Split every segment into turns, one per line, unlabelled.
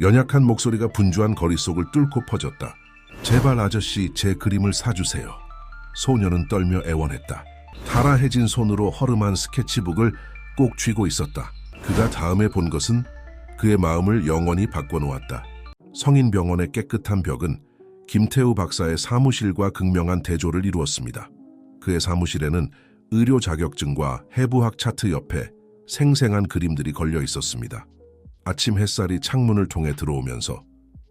연약한 목소리가 분주한 거리 속을 뚫고 퍼졌다. 제발 아저씨, 제 그림을 사주세요. 소녀는 떨며 애원했다. 타라해진 손으로 허름한 스케치북을 꼭 쥐고 있었다. 그가 다음에 본 것은 그의 마음을 영원히 바꿔놓았다. 성인병원의 깨끗한 벽은 김태우 박사의 사무실과 극명한 대조를 이루었습니다. 그의 사무실에는 의료 자격증과 해부학 차트 옆에 생생한 그림들이 걸려 있었습니다. 아침 햇살이 창문을 통해 들어오면서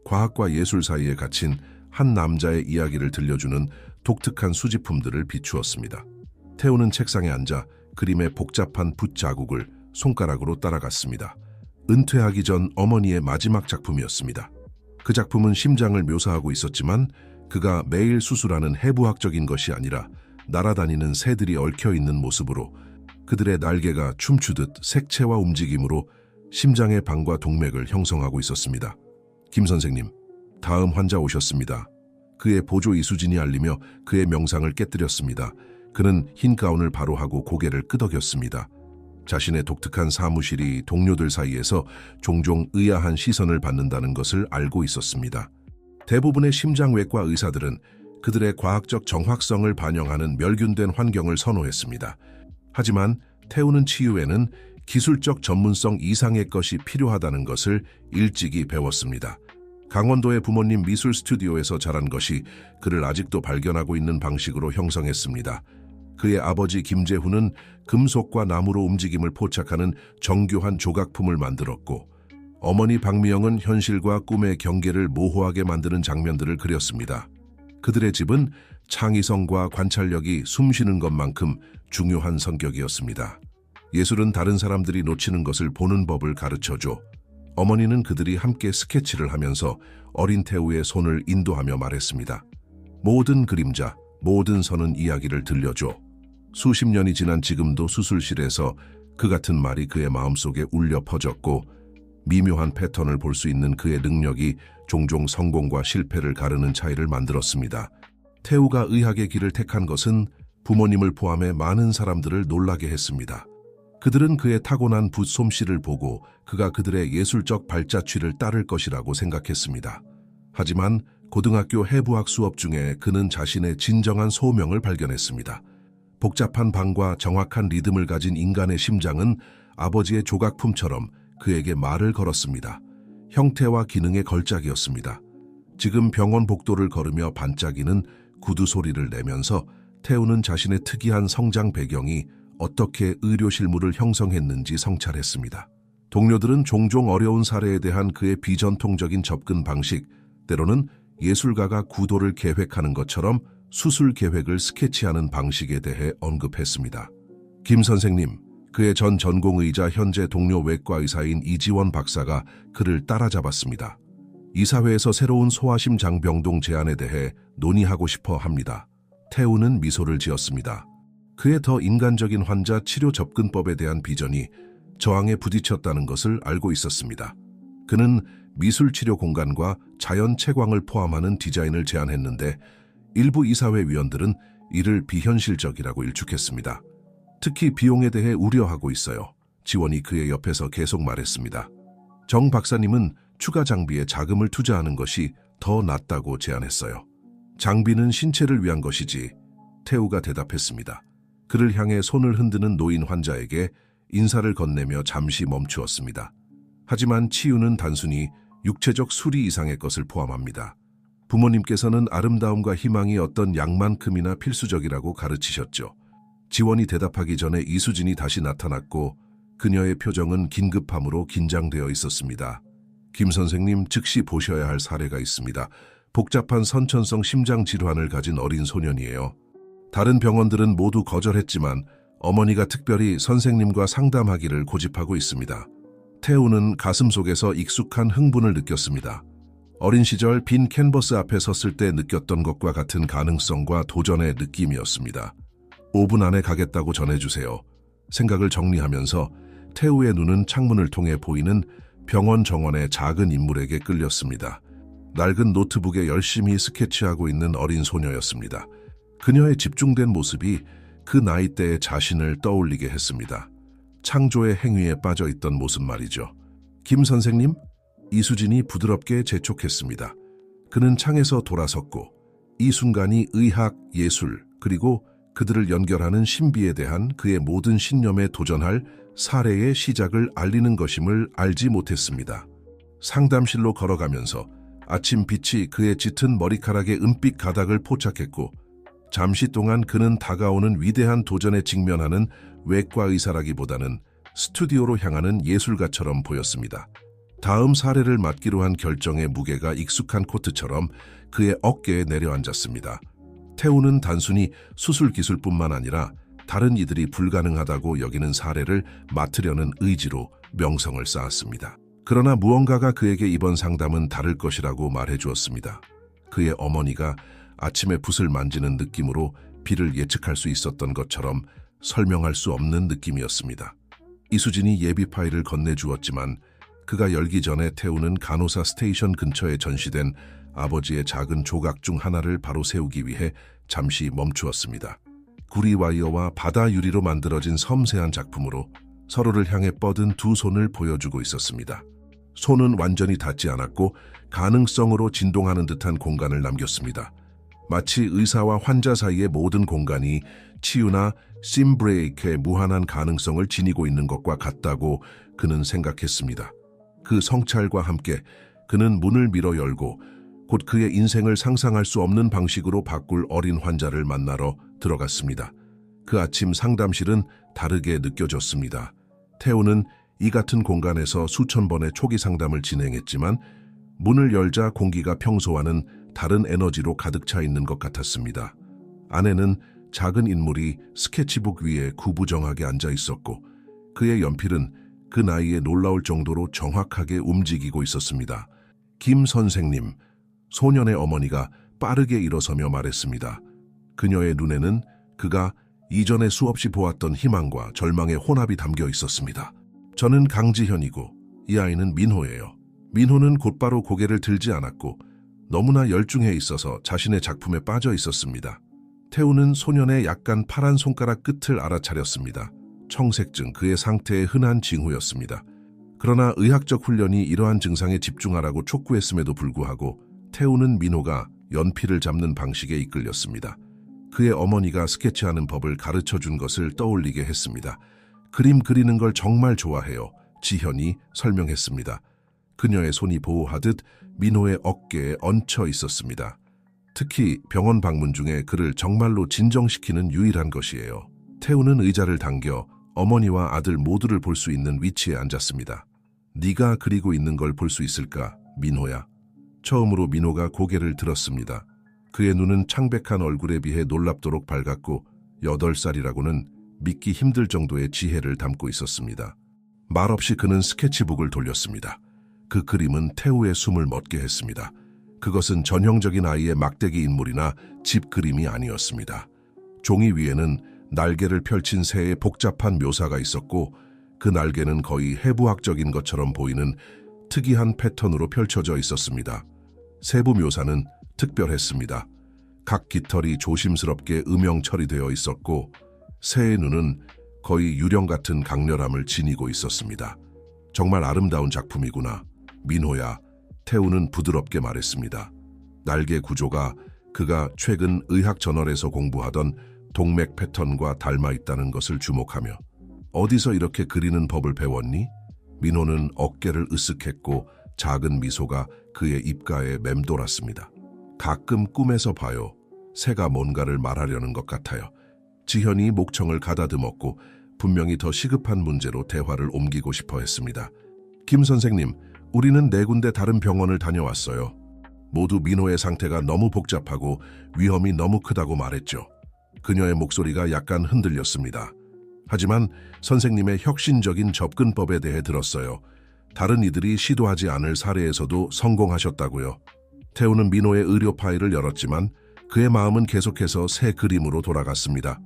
과학과 예술 사이에 갇힌 한 남자의 이야기를 들려주는 독특한 수집품들을 비추었습니다. 태우는 책상에 앉아 그림의 복잡한 붓 자국을 손가락으로 따라갔습니다. 은퇴하기 전 어머니의 마지막 작품이었습니다. 그 작품은 심장을 묘사하고 있었지만 그가 매일 수술하는 해부학적인 것이 아니라 날아다니는 새들이 얽혀있는 모습으로 그들의 날개가 춤추듯 색채와 움직임으로 심장의 방과 동맥을 형성하고 있었습니다. 김 선생님, 다음 환자 오셨습니다. 그의 보조 이수진이 알리며 그의 명상을 깨뜨렸습니다. 그는 흰 가운을 바로 하고 고개를 끄덕였습니다. 자신의 독특한 사무실이 동료들 사이에서 종종 의아한 시선을 받는다는 것을 알고 있었습니다. 대부분의 심장외과 의사들은 그들의 과학적 정확성을 반영하는 멸균된 환경을 선호했습니다. 하지만 태우는 치유에는 기술적 전문성 이상의 것이 필요하다는 것을 일찍이 배웠습니다. 강원도의 부모님 미술 스튜디오에서 자란 것이 그를 아직도 발견하고 있는 방식으로 형성했습니다. 그의 아버지 김재훈은 금속과 나무로 움직임을 포착하는 정교한 조각품을 만들었고, 어머니 박미영은 현실과 꿈의 경계를 모호하게 만드는 장면들을 그렸습니다. 그들의 집은 창의성과 관찰력이 숨쉬는 것만큼 중요한 성격이었습니다. 예술은 다른 사람들이 놓치는 것을 보는 법을 가르쳐줘. 어머니는 그들이 함께 스케치를 하면서 어린 태우의 손을 인도하며 말했습니다. 모든 그림자, 모든 선은 이야기를 들려줘. 수십 년이 지난 지금도 수술실에서 그 같은 말이 그의 마음속에 울려 퍼졌고, 미묘한 패턴을 볼 수 있는 그의 능력이 종종 성공과 실패를 가르는 차이를 만들었습니다. 태우가 의학의 길을 택한 것은 부모님을 포함해 많은 사람들을 놀라게 했습니다. 그들은 그의 타고난 붓 솜씨를 보고 그가 그들의 예술적 발자취를 따를 것이라고 생각했습니다. 하지만 고등학교 해부학 수업 중에 그는 자신의 진정한 소명을 발견했습니다. 복잡한 방과 정확한 리듬을 가진 인간의 심장은 아버지의 조각품처럼 그에게 말을 걸었습니다. 형태와 기능의 걸작이었습니다. 지금 병원 복도를 걸으며 반짝이는 구두 소리를 내면서 태우는 자신의 특이한 성장 배경이 어떻게 의료 실물을 형성했는지 성찰했습니다. 동료들은 종종 어려운 사례에 대한 그의 비전통적인 접근 방식, 때로는 예술가가 구도를 계획하는 것처럼 수술 계획을 스케치하는 방식에 대해 언급했습니다. 김 선생님, 그의 전 전공의자 현재 동료 외과의사인 이지원 박사가 그를 따라잡았습니다. 이사회에서 새로운 소아심 장병동 제안에 대해 논의하고 싶어 합니다. 태우는 미소를 지었습니다. 그의 더 인간적인 환자 치료 접근법에 대한 비전이 저항에 부딪혔다는 것을 알고 있었습니다. 그는 미술치료 공간과 자연 채광을 포함하는 디자인을 제안했는데 일부 이사회 위원들은 이를 비현실적이라고 일축했습니다. 특히 비용에 대해 우려하고 있어요. 지원이 그의 옆에서 계속 말했습니다. 정 박사님은 추가 장비에 자금을 투자하는 것이 더 낫다고 제안했어요. 장비는 신체를 위한 것이지, 태우가 대답했습니다. 그를 향해 손을 흔드는 노인 환자에게 인사를 건네며 잠시 멈추었습니다. 하지만 치유는 단순히 육체적 수리 이상의 것을 포함합니다. 부모님께서는 아름다움과 희망이 어떤 양만큼이나 필수적이라고 가르치셨죠. 지원이 대답하기 전에 이수진이 다시 나타났고 그녀의 표정은 긴급함으로 긴장되어 있었습니다. 김 선생님, 즉시 보셔야 할 사례가 있습니다. 복잡한 선천성 심장 질환을 가진 어린 소년이에요. 다른 병원들은 모두 거절했지만 어머니가 특별히 선생님과 상담하기를 고집하고 있습니다. 태우는 가슴속에서 익숙한 흥분을 느꼈습니다. 어린 시절 빈 캔버스 앞에 섰을 때 느꼈던 것과 같은 가능성과 도전의 느낌이었습니다. 5분 안에 가겠다고 전해주세요. 생각을 정리하면서 태우의 눈은 창문을 통해 보이는 병원 정원의 작은 인물에게 끌렸습니다. 낡은 노트북에 열심히 스케치하고 있는 어린 소녀였습니다. 그녀의 집중된 모습이 그 나이대의 자신을 떠올리게 했습니다. 창조의 행위에 빠져있던 모습 말이죠. 김 선생님? 이수진이 부드럽게 재촉했습니다. 그는 창에서 돌아섰고 이 순간이 의학, 예술, 그리고 그들을 연결하는 신비에 대한 그의 모든 신념에 도전할 사례의 시작을 알리는 것임을 알지 못했습니다. 상담실로 걸어가면서 아침 빛이 그의 짙은 머리카락의 은빛 가닥을 포착했고 잠시 동안 그는 다가오는 위대한 도전에 직면하는 외과 의사라기보다는 스튜디오로 향하는 예술가처럼 보였습니다. 다음 사례를 맡기로 한 결정의 무게가 익숙한 코트처럼 그의 어깨에 내려앉았습니다. 태우는 단순히 수술 기술뿐만 아니라 다른 이들이 불가능하다고 여기는 사례를 맡으려는 의지로 명성을 쌓았습니다. 그러나 무언가가 그에게 이번 상담은 다를 것이라고 말해주었습니다. 그의 어머니가 아침에 붓을 만지는 느낌으로 비를 예측할 수 있었던 것처럼 설명할 수 없는 느낌이었습니다. 이수진이 예비 파일을 건네주었지만 그가 열기 전에 태우는 간호사 스테이션 근처에 전시된 아버지의 작은 조각 중 하나를 바로 세우기 위해 잠시 멈추었습니다. 구리 와이어와 바다 유리로 만들어진 섬세한 작품으로 서로를 향해 뻗은 두 손을 보여주고 있었습니다. 손은 완전히 닿지 않았고 가능성으로 진동하는 듯한 공간을 남겼습니다. 마치 의사와 환자 사이의 모든 공간이 치유나 심브레이크의 무한한 가능성을 지니고 있는 것과 같다고 그는 생각했습니다. 그 성찰과 함께 그는 문을 밀어 열고 곧 그의 인생을 상상할 수 없는 방식으로 바꿀 어린 환자를 만나러 들어갔습니다. 그 아침 상담실은 다르게 느껴졌습니다. 태우는 이 같은 공간에서 수천 번의 초기 상담을 진행했지만 문을 열자 공기가 평소와는 다른 에너지로 가득 차 있는 것 같았습니다. 안에는 작은 인물이 스케치북 위에 구부정하게 앉아 있었고 그의 연필은 그 나이에 놀라울 정도로 정확하게 움직이고 있었습니다. 김 선생님, 소년의 어머니가 빠르게 일어서며 말했습니다. 그녀의 눈에는 그가 이전에 수없이 보았던 희망과 절망의 혼합이 담겨 있었습니다. 저는 강지현이고 이 아이는 민호예요. 민호는 곧바로 고개를 들지 않았고 너무나 열중해 있어서 자신의 작품에 빠져 있었습니다. 태우는 소년의 약간 파란 손가락 끝을 알아차렸습니다. 청색증, 그의 상태의 흔한 징후였습니다. 그러나 의학적 훈련이 이러한 증상에 집중하라고 촉구했음에도 불구하고 태우는 민호가 연필을 잡는 방식에 이끌렸습니다. 그의 어머니가 스케치하는 법을 가르쳐준 것을 떠올리게 했습니다. 그림 그리는 걸 정말 좋아해요. 지현이 설명했습니다. 그녀의 손이 보호하듯 민호의 어깨에 얹혀 있었습니다. 특히 병원 방문 중에 그를 정말로 진정시키는 유일한 것이에요. 태우는 의자를 당겨 어머니와 아들 모두를 볼 수 있는 위치에 앉았습니다. 네가 그리고 있는 걸 볼 수 있을까, 민호야? 처음으로 민호가 고개를 들었습니다. 그의 눈은 창백한 얼굴에 비해 놀랍도록 밝았고 8살이라고는 믿기 힘들 정도의 지혜를 담고 있었습니다. 말없이 그는 스케치북을 돌렸습니다. 그 그림은 태우의 숨을 멎게 했습니다. 그것은 전형적인 아이의 막대기 인물이나 집 그림이 아니었습니다. 종이 위에는 날개를 펼친 새의 복잡한 묘사가 있었고 그 날개는 거의 해부학적인 것처럼 보이는 특이한 패턴으로 펼쳐져 있었습니다. 세부 묘사는 특별했습니다. 각 깃털이 조심스럽게 음영 처리되어 있었고 새의 눈은 거의 유령 같은 강렬함을 지니고 있었습니다. 정말 아름다운 작품이구나. 민호야, 태우는 부드럽게 말했습니다. 날개 구조가 그가 최근 의학 저널에서 공부하던 동맥 패턴과 닮아 있다는 것을 주목하며 어디서 이렇게 그리는 법을 배웠니? 민호는 어깨를 으쓱했고 작은 미소가 그의 입가에 맴돌았습니다. 가끔 꿈에서 봐요. 새가 뭔가를 말하려는 것 같아요. 지현이 목청을 가다듬었고 분명히 더 시급한 문제로 대화를 옮기고 싶어 했습니다. 김 선생님, 우리는 4군데 다른 병원을 다녀왔어요. 모두 민호의 상태가 너무 복잡하고 위험이 너무 크다고 말했죠. 그녀의 목소리가 약간 흔들렸습니다. 하지만 선생님의 혁신적인 접근법에 대해 들었어요. 다른 이들이 시도하지 않을 사례에서도 성공하셨다고요. 태우는 민호의 의료 파일을 열었지만 그의 마음은 계속해서 새 그림으로 돌아갔습니다.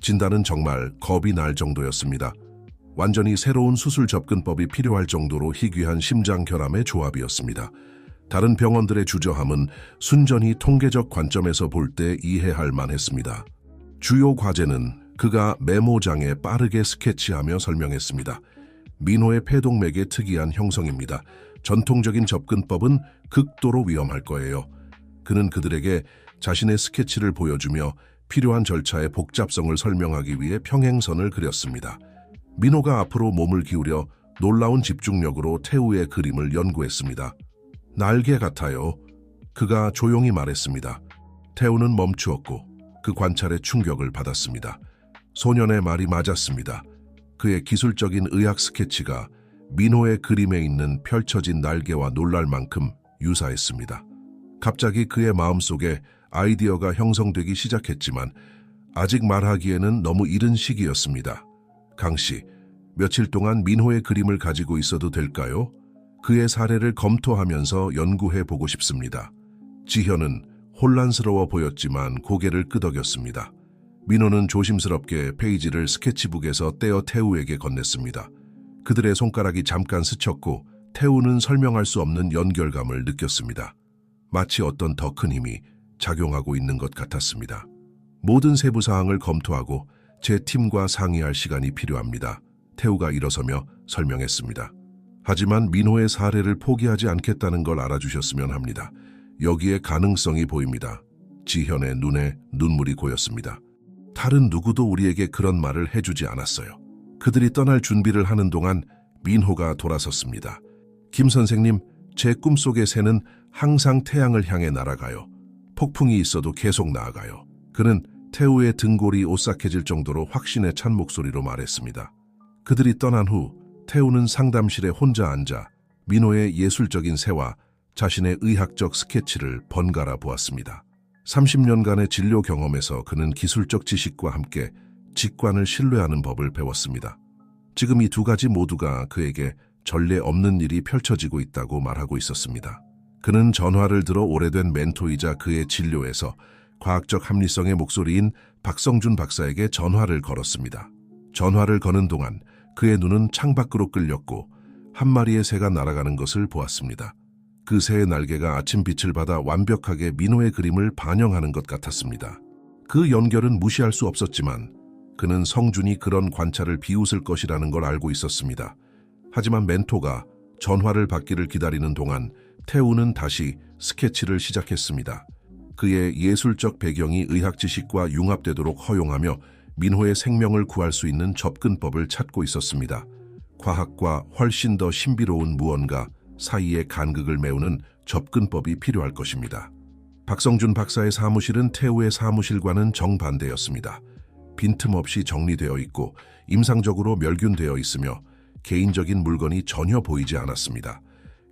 진단은 정말 겁이 날 정도였습니다. 완전히 새로운 수술 접근법이 필요할 정도로 희귀한 심장 결함의 조합이었습니다. 다른 병원들의 주저함은 순전히 통계적 관점에서 볼 때 이해할 만했습니다. 주요 과제는 그가 메모장에 빠르게 스케치하며 설명했습니다. 민호의 폐동맥의 특이한 형성입니다. 전통적인 접근법은 극도로 위험할 거예요. 그는 그들에게 자신의 스케치를 보여주며 필요한 절차의 복잡성을 설명하기 위해 평행선을 그렸습니다. 민호가 앞으로 몸을 기울여 놀라운 집중력으로 태우의 그림을 연구했습니다. 날개 같아요. 그가 조용히 말했습니다. 태우는 멈추었고 그 관찰에 충격을 받았습니다. 소년의 말이 맞았습니다. 그의 기술적인 의학 스케치가 민호의 그림에 있는 펼쳐진 날개와 놀랄 만큼 유사했습니다. 갑자기 그의 마음속에 아이디어가 형성되기 시작했지만 아직 말하기에는 너무 이른 시기였습니다. 강씨, 며칠 동안 민호의 그림을 가지고 있어도 될까요? 그의 사례를 검토하면서 연구해 보고 싶습니다. 지현은 혼란스러워 보였지만 고개를 끄덕였습니다. 민호는 조심스럽게 페이지를 스케치북에서 떼어 태우에게 건넸습니다. 그들의 손가락이 잠깐 스쳤고 태우는 설명할 수 없는 연결감을 느꼈습니다. 마치 어떤 더 큰 힘이 작용하고 있는 것 같았습니다. 모든 세부 사항을 검토하고 제 팀과 상의할 시간이 필요합니다. 태우가 일어서며 설명했습니다. 하지만 민호의 사례를 포기하지 않겠다는 걸 알아주셨으면 합니다. 여기에 가능성이 보입니다. 지현의 눈에 눈물이 고였습니다. 다른 누구도 우리에게 그런 말을 해주지 않았어요. 그들이 떠날 준비를 하는 동안 민호가 돌아섰습니다. 김 선생님, 제 꿈속의 새는 항상 태양을 향해 날아가요. 폭풍이 있어도 계속 나아가요. 그는 태우의 등골이 오싹해질 정도로 확신에 찬 목소리로 말했습니다. 그들이 떠난 후 태우는 상담실에 혼자 앉아 민호의 예술적인 새와 자신의 의학적 스케치를 번갈아 보았습니다. 30년간의 진료 경험에서 그는 기술적 지식과 함께 직관을 신뢰하는 법을 배웠습니다. 지금 이 두 가지 모두가 그에게 전례 없는 일이 펼쳐지고 있다고 말하고 있었습니다. 그는 전화를 들어 오래된 멘토이자 그의 진료에서 과학적 합리성의 목소리인 박성준 박사에게 전화를 걸었습니다. 전화를 거는 동안 그의 눈은 창밖으로 끌렸고 한 마리의 새가 날아가는 것을 보았습니다. 그 새의 날개가 아침 빛을 받아 완벽하게 민호의 그림을 반영하는 것 같았습니다. 그 연결은 무시할 수 없었지만 그는 성준이 그런 관찰을 비웃을 것이라는 걸 알고 있었습니다. 하지만 멘토가 전화를 받기를 기다리는 동안 태우는 다시 스케치를 시작했습니다. 그의 예술적 배경이 의학 지식과 융합되도록 허용하며 민호의 생명을 구할 수 있는 접근법을 찾고 있었습니다. 과학과 훨씬 더 신비로운 무언가 사이의 간극을 메우는 접근법이 필요할 것입니다. 박성준 박사의 사무실은 태우의 사무실과는 정반대였습니다. 빈틈없이 정리되어 있고 임상적으로 멸균되어 있으며 개인적인 물건이 전혀 보이지 않았습니다.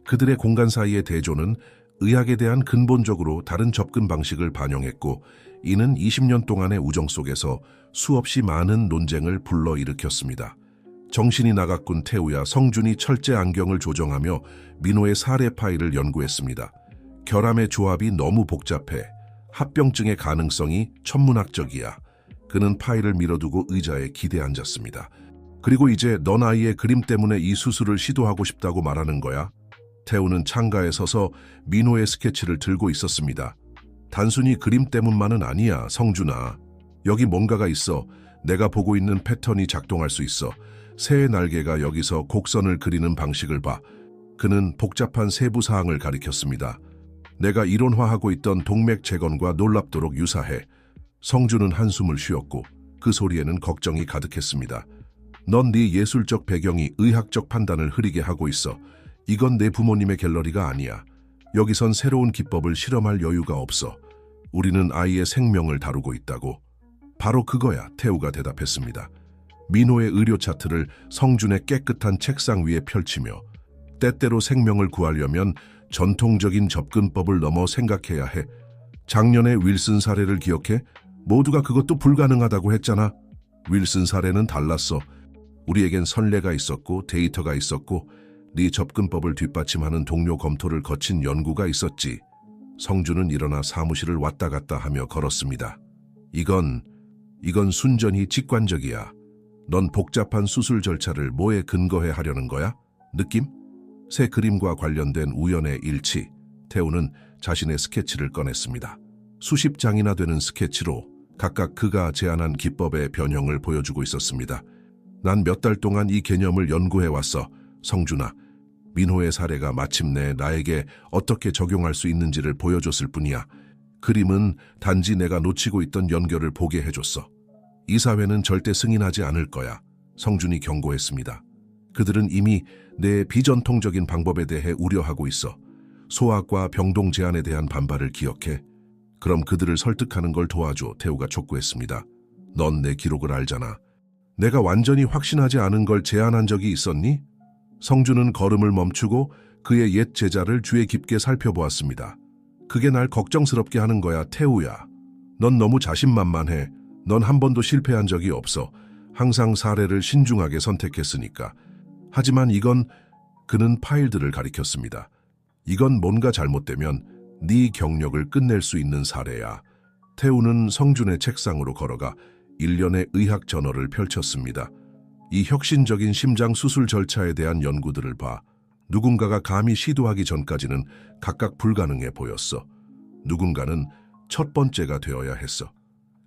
그들의 공간 사이의 대조는 의학에 대한 근본적으로 다른 접근 방식을 반영했고 이는 20년 동안의 우정 속에서 수없이 많은 논쟁을 불러일으켰습니다. 정신이 나갔군 태우야 성준이 철제 안경을 조정하며 민호의 사례 파일을 연구했습니다. 결함의 조합이 너무 복잡해. 합병증의 가능성이 천문학적이야. 그는 파일을 밀어두고 의자에 기대 앉았습니다. 그리고 이제 넌 아이의 그림 때문에 이 수술을 시도하고 싶다고 말하는 거야? 태우는 창가에 서서 민호의 스케치를 들고 있었습니다. 단순히 그림 때문만은 아니야, 성준아. 여기 뭔가가 있어. 내가 보고 있는 패턴이 작동할 수 있어. 새의 날개가 여기서 곡선을 그리는 방식을 봐. 그는 복잡한 세부 사항을 가리켰습니다. 내가 이론화하고 있던 동맥 재건과 놀랍도록 유사해. 성준은 한숨을 쉬었고 그 소리에는 걱정이 가득했습니다. 넌 네 예술적 배경이 의학적 판단을 흐리게 하고 있어. 이건 내 부모님의 갤러리가 아니야. 여기선 새로운 기법을 실험할 여유가 없어. 우리는 아이의 생명을 다루고 있다고. 바로 그거야, 태우가 대답했습니다. 민호의 의료 차트를 성준의 깨끗한 책상 위에 펼치며 때때로 생명을 구하려면 전통적인 접근법을 넘어 생각해야 해. 작년의 윌슨 사례를 기억해? 모두가 그것도 불가능하다고 했잖아. 윌슨 사례는 달랐어. 우리에겐 선례가 있었고 데이터가 있었고 네 접근법을 뒷받침하는 동료 검토를 거친 연구가 있었지. 성준은 일어나 사무실을 왔다 갔다 하며 걸었습니다. 이건 순전히 직관적이야. 넌 복잡한 수술 절차를 뭐에 근거해 하려는 거야? 느낌? 새 그림과 관련된 우연의 일치. 태우는 자신의 스케치를 꺼냈습니다. 수십 장이나 되는 스케치로 각각 그가 제안한 기법의 변형을 보여주고 있었습니다. 난 몇 달 동안 이 개념을 연구해왔어. 성준아, 민호의 사례가 마침내 나에게 어떻게 적용할 수 있는지를 보여줬을 뿐이야. 그림은 단지 내가 놓치고 있던 연결을 보게 해줬어. 이 사회는 절대 승인하지 않을 거야. 성준이 경고했습니다. 그들은 이미 내 비전통적인 방법에 대해 우려하고 있어. 소아과 병동 제안에 대한 반발을 기억해. 그럼 그들을 설득하는 걸 도와줘. 태우가 촉구했습니다. 넌 내 기록을 알잖아. 내가 완전히 확신하지 않은 걸 제안한 적이 있었니? 성준은 걸음을 멈추고 그의 옛 제자를 주의 깊게 살펴보았습니다. 그게 날 걱정스럽게 하는 거야, 태우야. 넌 너무 자신만만해. 넌 한 번도 실패한 적이 없어. 항상 사례를 신중하게 선택했으니까. 하지만 그는 파일들을 가리켰습니다. 이건 뭔가 잘못되면 네 경력을 끝낼 수 있는 사례야. 태우는 성준의 책상으로 걸어가 일련의 의학 저널을 펼쳤습니다. 이 혁신적인 심장 수술 절차에 대한 연구들을 봐. 누군가가 감히 시도하기 전까지는 각각 불가능해 보였어. 누군가는 첫 번째가 되어야 했어.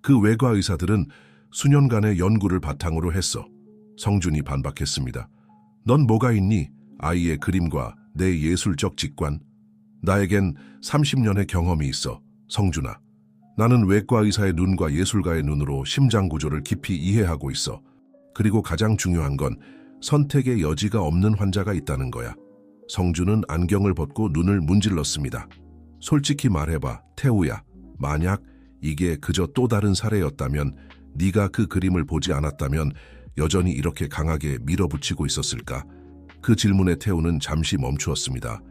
그 외과 의사들은 수년간의 연구를 바탕으로 했어. 성준이 반박했습니다. 넌 뭐가 있니? 아이의 그림과 내 예술적 직관. 나에겐 30년의 경험이 있어. 성준아. 나는 외과 의사의 눈과 예술가의 눈으로 심장 구조를 깊이 이해하고 있어. 그리고 가장 중요한 건 선택의 여지가 없는 환자가 있다는 거야. 성준은 안경을 벗고 눈을 문질렀습니다. 솔직히 말해봐, 태우야. 만약 이게 그저 또 다른 사례였다면, 네가 그 그림을 보지 않았다면 여전히 이렇게 강하게 밀어붙이고 있었을까? 그 질문에 태우는 잠시 멈추었습니다.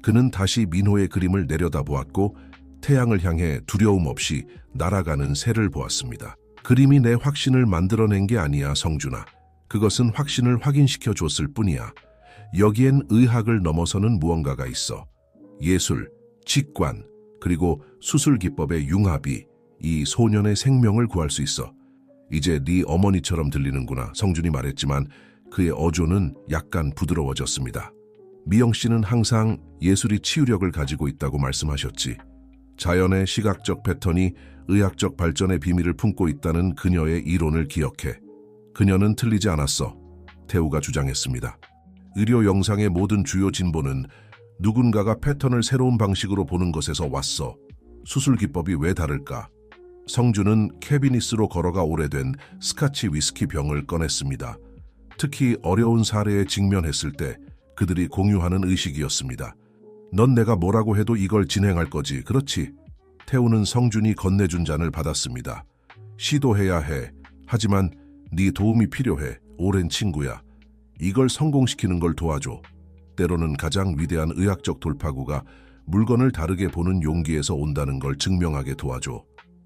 그는 다시 민호의 그림을 내려다보았고 태양을 향해 두려움 없이 날아가는 새를 보았습니다. 그림이 내 확신을 만들어낸 게 아니야, 성준아. 그것은 확신을 확인시켜 줬을 뿐이야. 여기엔 의학을 넘어서는 무언가가 있어. 예술, 직관, 그리고 수술 기법의 융합이 이 소년의 생명을 구할 수 있어. 이제 네 어머니처럼 들리는구나, 성준이 말했지만 그의 어조는 약간 부드러워졌습니다. 미영 씨는 항상 예술이 치유력을 가지고 있다고 말씀하셨지. 자연의 시각적 패턴이 의학적 발전의 비밀을 품고 있다는 그녀의 이론을 기억해. 그녀는 틀리지 않았어. 태우가 주장했습니다. 의료 영상의 모든 주요 진보는 누군가가 패턴을 새로운 방식으로 보는 것에서 왔어. 수술 기법이 왜 다를까? 성준은 캐비니스로 걸어가 오래된 스카치 위스키 병을 꺼냈습니다. 특히 어려운 사례에 직면했을 때 그들이 공유하는 의식이었습니다. 넌 내가 뭐라고 해도 이걸 진행할 거지, 그렇지? 태우는 성준이 건네준 잔을 받았습니다. 시도해야 해. 하지만 네 도움이 필요해. 오랜 친구야. 이걸 성공시키는 걸 도와줘. 때로는 가장 위대한 의학적 돌파구가 물건을 다르게 보는 용기에서 온다는 걸 증명하게 도와줘.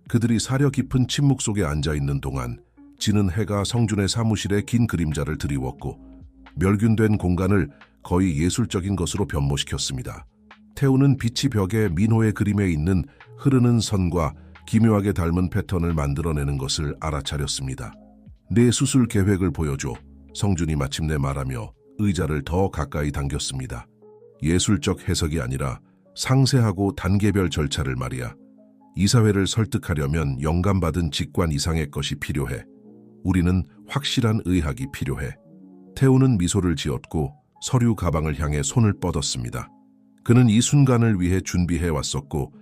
그들이 사려 깊은 침묵 속에 앉아있는 동안 지는 해가 성준의 사무실에 긴 그림자를 드리웠고 멸균된 공간을 거의 예술적인 것으로 변모시켰습니다. 태우는 빛이 벽에 민호의 그림에 있는 흐르는 선과 기묘하게 닮은 패턴을 만들어내는 것을 알아차렸습니다. 내 수술 계획을 보여줘. 성준이 마침내 말하며 의자를 더 가까이 당겼습니다. 예술적 해석이 아니라 상세하고 단계별 절차를 말이야. 이사회를 설득하려면 영감받은 직관 이상의 것이 필요해. 우리는 확실한 의학이 필요해. 태우는 미소를 지었고 서류 가방을 향해 손을 뻗었습니다. 그는 이 순간을 위해 준비해 왔었고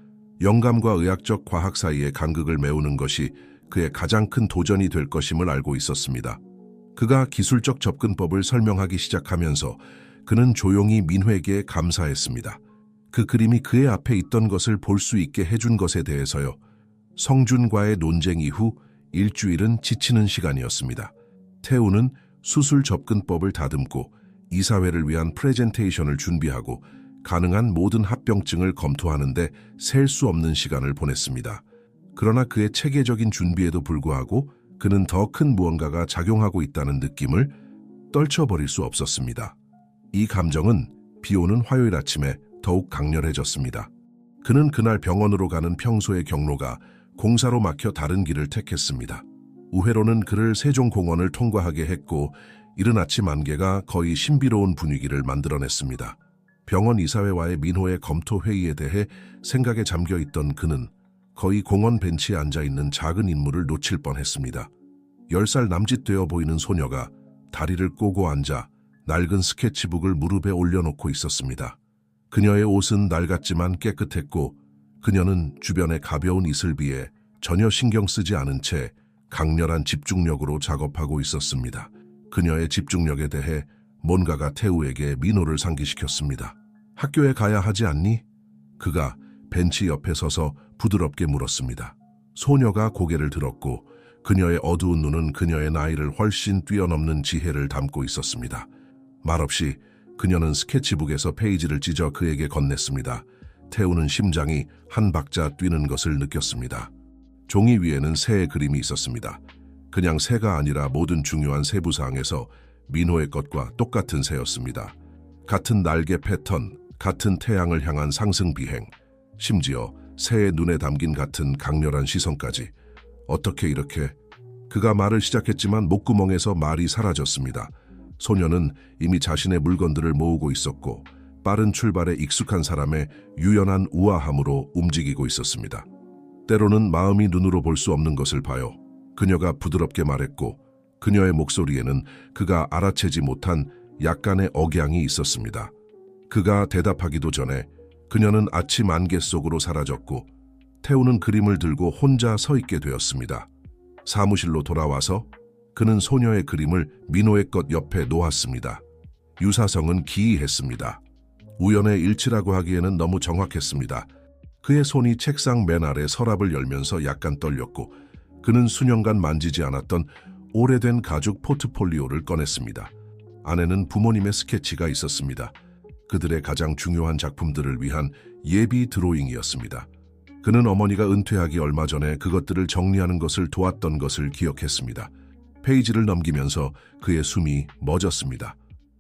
영감과 의학적 과학 사이의 간극을 메우는 것이 그의 가장 큰 도전이 될 것임을 알고 있었습니다. 그가 기술적 접근법을 설명하기 시작하면서 그는 조용히 민회에게 감사했습니다. 그 그림이 그의 앞에 있던 것을 볼 수 있게 해준 것에 대해서요. 성준과의 논쟁 이후 일주일은 지치는 시간이었습니다. 태우는 수술 접근법을 다듬고 이사회를 위한 프레젠테이션을 준비하고 가능한 모든 합병증을 검토하는데 셀 수 없는 시간을 보냈습니다. 그러나 그의 체계적인 준비에도 불구하고 그는 더 큰 무언가가 작용하고 있다는 느낌을 떨쳐버릴 수 없었습니다. 이 감정은 비오는 화요일 아침에 더욱 강렬해졌습니다. 그는 그날 병원으로 가는 평소의 경로가 공사로 막혀 다른 길을 택했습니다. 우회로는 그를 세종공원을 통과하게 했고 이른 아침 안개가 거의 신비로운 분위기를 만들어냈습니다. 병원 이사회와의 민호의 검토 회의에 대해 생각에 잠겨있던 그는 거의 공원 벤치에 앉아있는 작은 인물을 놓칠 뻔했습니다. 10살 남짓 되어 보이는 소녀가 다리를 꼬고 앉아 낡은 스케치북을 무릎에 올려놓고 있었습니다. 그녀의 옷은 낡았지만 깨끗했고 그녀는 주변의 가벼운 이슬비에 전혀 신경 쓰지 않은 채 강렬한 집중력으로 작업하고 있었습니다. 그녀의 집중력에 대해 뭔가가 태우에게 민호를 상기시켰습니다. 학교에 가야 하지 않니? 그가 벤치 옆에 서서 부드럽게 물었습니다. 소녀가 고개를 들었고 그녀의 어두운 눈은 그녀의 나이를 훨씬 뛰어넘는 지혜를 담고 있었습니다. 말없이 그녀는 스케치북에서 페이지를 찢어 그에게 건넸습니다. 태우는 심장이 한 박자 뛰는 것을 느꼈습니다. 종이 위에는 새의 그림이 있었습니다. 그냥 새가 아니라 모든 중요한 세부사항에서 민호의 것과 똑같은 새였습니다. 같은 날개 패턴, 같은 태양을 향한 상승 비행, 심지어 새의 눈에 담긴 같은 강렬한 시선까지. 어떻게 이렇게? 그가 말을 시작했지만 목구멍에서 말이 사라졌습니다. 소녀는 이미 자신의 물건들을 모으고 있었고 빠른 출발에 익숙한 사람의 유연한 우아함으로 움직이고 있었습니다. 때로는 마음이 눈으로 볼 수 없는 것을 봐요. 그녀가 부드럽게 말했고 그녀의 목소리에는 그가 알아채지 못한 약간의 억양이 있었습니다. 그가 대답하기도 전에 그녀는 아침 안개 속으로 사라졌고 태우는 그림을 들고 혼자 서 있게 되었습니다. 사무실로 돌아와서 그는 소녀의 그림을 민호의 것 옆에 놓았습니다. 유사성은 기이했습니다. 우연의 일치라고 하기에는 너무 정확했습니다. 그의 손이 책상 맨 아래 서랍을 열면서 약간 떨렸고 그는 수년간 만지지 않았던 오래된 가죽 포트폴리오를 꺼냈습니다. 안에는 부모님의 스케치가 있었습니다. 그들의 가장 중요한 작품들을 위한 예비 드로잉이었습니다. 그는 어머니가 은퇴하기 얼마 전에 그것들을 정리하는 것을 도왔던 것을 기억했습니다. 페이지를 넘기면서 그의 숨이 멎었습니다.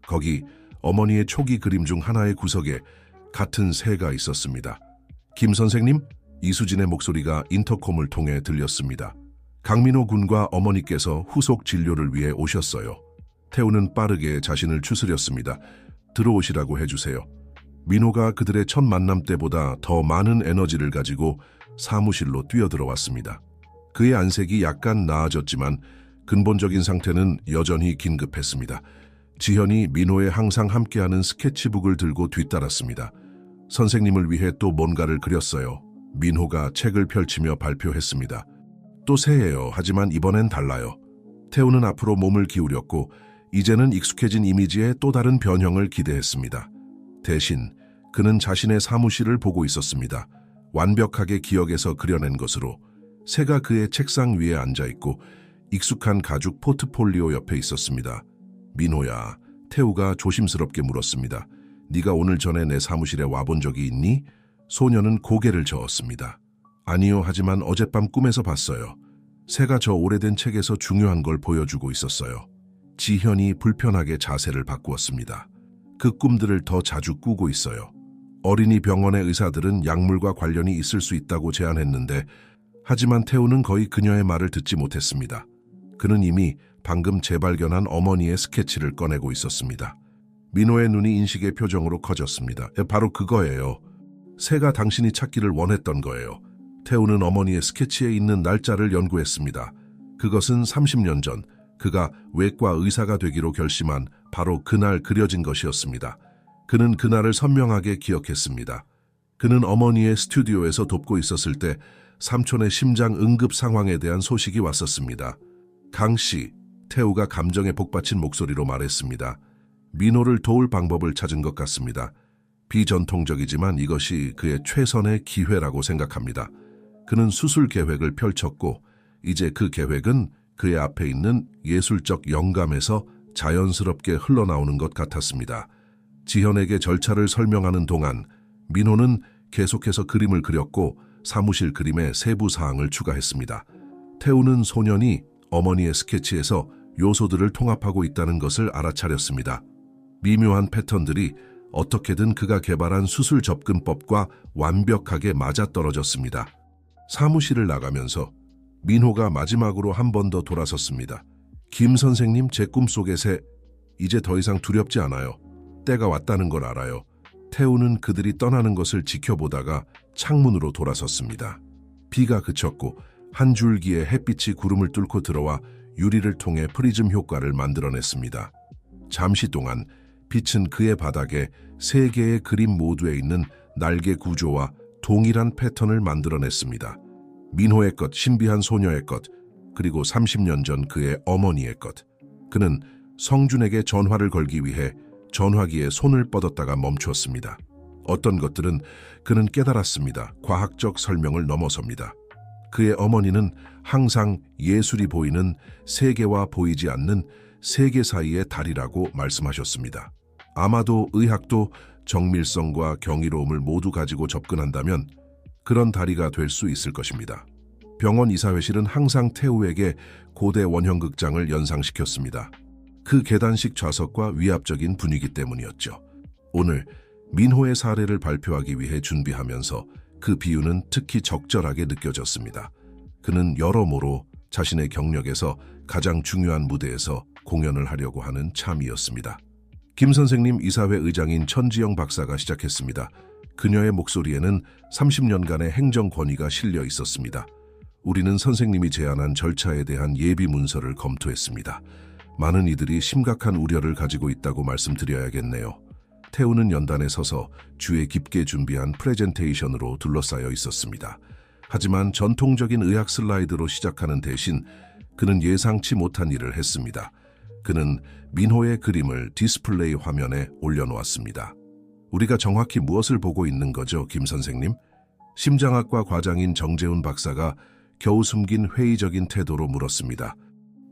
거기 어머니의 초기 그림 중 하나의 구석에 같은 새가 있었습니다. 김 선생님? 이수진의 목소리가 인터콤을 통해 들렸습니다. 강민호 군과 어머니께서 후속 진료를 위해 오셨어요. 태우는 빠르게 자신을 추스렸습니다. 들어오시라고 해주세요. 민호가 그들의 첫 만남 때보다 더 많은 에너지를 가지고 사무실로 뛰어들어왔습니다. 그의 안색이 약간 나아졌지만 근본적인 상태는 여전히 긴급했습니다. 지현이 민호의 항상 함께하는 스케치북을 들고 뒤따랐습니다. 선생님을 위해 또 뭔가를 그렸어요. 민호가 책을 펼치며 발표했습니다. 또 새예요. 하지만 이번엔 달라요. 태우는 앞으로 몸을 기울였고 이제는 익숙해진 이미지의 또 다른 변형을 기대했습니다. 대신 그는 자신의 사무실을 보고 있었습니다. 완벽하게 기억에서 그려낸 것으로 새가 그의 책상 위에 앉아있고 익숙한 가죽 포트폴리오 옆에 있었습니다. 민호야, 태우가 조심스럽게 물었습니다. 네가 오늘 전에 내 사무실에 와본 적이 있니? 소녀는 고개를 저었습니다. 아니요, 하지만 어젯밤 꿈에서 봤어요. 새가 저 오래된 책에서 중요한 걸 보여주고 있었어요. 지현이 불편하게 자세를 바꾸었습니다. 그 꿈들을 더 자주 꾸고 있어요. 어린이 병원의 의사들은 약물과 관련이 있을 수 있다고 제안했는데 하지만 태우는 거의 그녀의 말을 듣지 못했습니다. 그는 이미 방금 재발견한 어머니의 스케치를 꺼내고 있었습니다. 민호의 눈이 인식의 표정으로 커졌습니다. 바로 그거예요. 새가 당신이 찾기를 원했던 거예요. 태우는 어머니의 스케치에 있는 날짜를 연구했습니다. 그것은 30년 전 그가 외과 의사가 되기로 결심한 바로 그날 그려진 것이었습니다. 그는 그날을 선명하게 기억했습니다. 그는 어머니의 스튜디오에서 돕고 있었을 때 삼촌의 심장 응급 상황에 대한 소식이 왔었습니다. 강 씨, 태우가 감정에 복받친 목소리로 말했습니다. 민호를 도울 방법을 찾은 것 같습니다. 비전통적이지만 이것이 그의 최선의 기회라고 생각합니다. 그는 수술 계획을 펼쳤고 이제 그 계획은 그의 앞에 있는 예술적 영감에서 자연스럽게 흘러나오는 것 같았습니다. 지현에게 절차를 설명하는 동안 민호는 계속해서 그림을 그렸고 사무실 그림에 세부 사항을 추가했습니다. 태우는 소년이 어머니의 스케치에서 요소들을 통합하고 있다는 것을 알아차렸습니다. 미묘한 패턴들이 어떻게든 그가 개발한 수술 접근법과 완벽하게 맞아떨어졌습니다. 사무실을 나가면서 민호가 마지막으로 한 번 더 돌아섰습니다. 김 선생님, 제 꿈속의 새, 이제 더 이상 두렵지 않아요. 때가 왔다는 걸 알아요. 태우는 그들이 떠나는 것을 지켜보다가 창문으로 돌아섰습니다. 비가 그쳤고 한 줄기의 햇빛이 구름을 뚫고 들어와 유리를 통해 프리즘 효과를 만들어냈습니다. 잠시 동안 빛은 그의 바닥에 세 개의 그림 모두에 있는 날개 구조와 동일한 패턴을 만들어냈습니다. 민호의 것, 신비한 소녀의 것, 그리고 30년 전 그의 어머니의 것. 그는 성준에게 전화를 걸기 위해 전화기에 손을 뻗었다가 멈추었습니다. 어떤 것들은 그는 깨달았습니다. 과학적 설명을 넘어섭니다. 그의 어머니는 항상 예술이 보이는 세계와 보이지 않는 세계 사이의 달이라고 말씀하셨습니다. 아마도 의학도 정밀성과 경이로움을 모두 가지고 접근한다면 그런 다리가 될 수 있을 것입니다. 병원 이사회실은 항상 태우에게 고대 원형극장을 연상시켰습니다. 그 계단식 좌석과 위압적인 분위기 때문이었죠. 오늘 민호의 사례를 발표하기 위해 준비하면서 그 비유는 특히 적절하게 느껴졌습니다. 그는 여러모로 자신의 경력에서 가장 중요한 무대에서 공연을 하려고 하는 참이었습니다. 김 선생님 이사회 의장인 천지영 박사가 시작했습니다. 그녀의 목소리에는 30년간의 행정 권위가 실려 있었습니다. 우리는 선생님이 제안한 절차에 대한 예비 문서를 검토했습니다. 많은 이들이 심각한 우려를 가지고 있다고 말씀드려야겠네요. 태우는 연단에 서서 주에 깊게 준비한 프레젠테이션으로 둘러싸여 있었습니다. 하지만 전통적인 의학 슬라이드로 시작하는 대신 그는 예상치 못한 일을 했습니다. 그는 민호의 그림을 디스플레이 화면에 올려놓았습니다. 우리가 정확히 무엇을 보고 있는 거죠, 김 선생님? 심장학과 과장인 정재훈 박사가 겨우 숨긴 회의적인 태도로 물었습니다.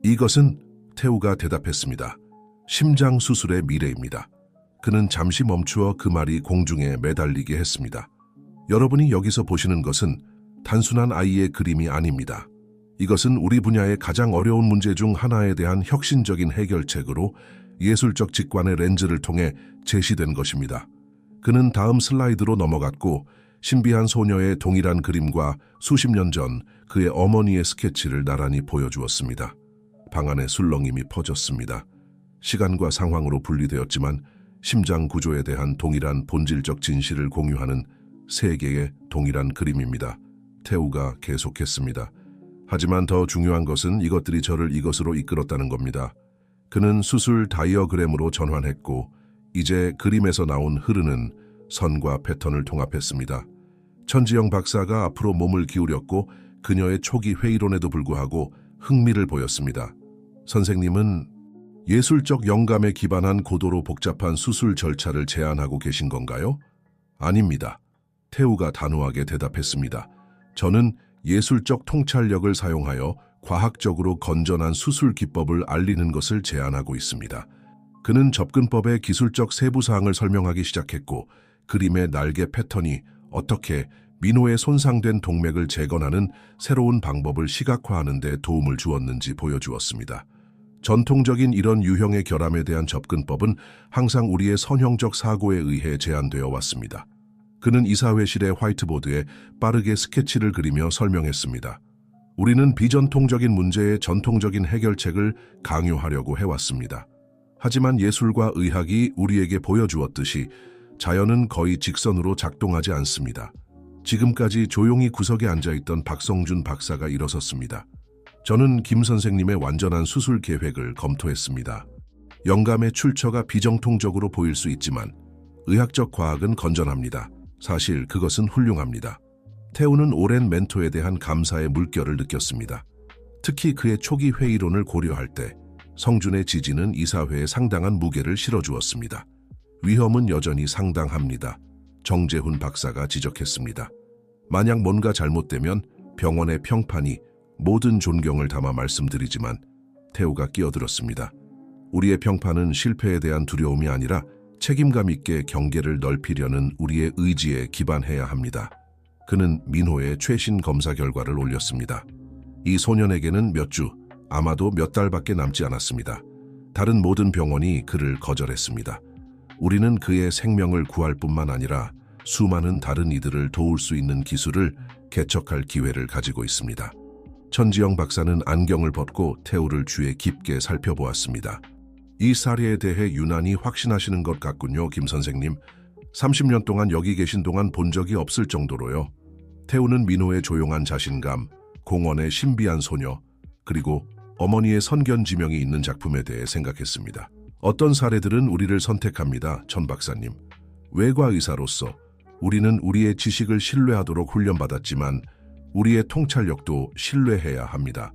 이것은 태우가 대답했습니다. 심장 수술의 미래입니다. 그는 잠시 멈추어 그 말이 공중에 매달리게 했습니다. 여러분이 여기서 보시는 것은 단순한 아이의 그림이 아닙니다. 이것은 우리 분야의 가장 어려운 문제 중 하나에 대한 혁신적인 해결책으로 예술적 직관의 렌즈를 통해 제시된 것입니다. 그는 다음 슬라이드로 넘어갔고 신비한 소녀의 동일한 그림과 수십 년 전 그의 어머니의 스케치를 나란히 보여주었습니다. 방 안에 술렁임이 퍼졌습니다. 시간과 상황으로 분리되었지만 심장 구조에 대한 동일한 본질적 진실을 공유하는 세 개의 동일한 그림입니다. 태우가 계속했습니다. 하지만 더 중요한 것은 이것들이 저를 이것으로 이끌었다는 겁니다. 그는 수술 다이어그램으로 전환했고 이제 그림에서 나온 흐르는 선과 패턴을 통합했습니다. 천지영 박사가 앞으로 몸을 기울였고 그녀의 초기 회의론에도 불구하고 흥미를 보였습니다. 선생님은 예술적 영감에 기반한 고도로 복잡한 수술 절차를 제안하고 계신 건가요? 아닙니다. 태우가 단호하게 대답했습니다. 저는 예술적 통찰력을 사용하여 과학적으로 건전한 수술 기법을 알리는 것을 제안하고 있습니다. 그는 접근법의 기술적 세부 사항을 설명하기 시작했고 그림의 날개 패턴이 어떻게 민호의 손상된 동맥을 재건하는 새로운 방법을 시각화하는 데 도움을 주었는지 보여주었습니다. 전통적인 이런 유형의 결함에 대한 접근법은 항상 우리의 선형적 사고에 의해 제안되어 왔습니다. 그는 이사회실의 화이트보드에 빠르게 스케치를 그리며 설명했습니다. 우리는 비전통적인 문제의 전통적인 해결책을 강요하려고 해왔습니다. 하지만 예술과 의학이 우리에게 보여주었듯이 자연은 거의 직선으로 작동하지 않습니다. 지금까지 조용히 구석에 앉아있던 박성준 박사가 일어섰습니다. 저는 김 선생님의 완전한 수술 계획을 검토했습니다. 영감의 출처가 비정통적으로 보일 수 있지만 의학적 과학은 건전합니다. 사실 그것은 훌륭합니다. 태우는 오랜 멘토에 대한 감사의 물결을 느꼈습니다. 특히 그의 초기 회의론을 고려할 때 성준의 지지는 이사회에 상당한 무게를 실어주었습니다. 위험은 여전히 상당합니다. 정재훈 박사가 지적했습니다. 만약 뭔가 잘못되면 병원의 평판이 모든 존경을 담아 말씀드리지만 태우가 끼어들었습니다. 우리의 평판은 실패에 대한 두려움이 아니라 책임감 있게 경계를 넓히려는 우리의 의지에 기반해야 합니다. 그는 민호의 최신 검사 결과를 올렸습니다. 이 소년에게는 몇 주, 아마도 몇 달밖에 남지 않았습니다. 다른 모든 병원이 그를 거절했습니다. 우리는 그의 생명을 구할 뿐만 아니라 수많은 다른 이들을 도울 수 있는 기술을 개척할 기회를 가지고 있습니다. 천지영 박사는 안경을 벗고 태우를 주의 깊게 살펴보았습니다. 이 사례에 대해 유난히 확신하시는 것 같군요, 김 선생님. 30년 동안 여기 계신 동안 본 적이 없을 정도로요. 태우는 민호의 조용한 자신감, 공원의 신비한 소녀, 그리고 어머니의 선견지명이 있는 작품에 대해 생각했습니다. 어떤 사례들은 우리를 선택합니다, 전 박사님. 외과 의사로서 우리는 우리의 지식을 신뢰하도록 훈련받았지만 우리의 통찰력도 신뢰해야 합니다.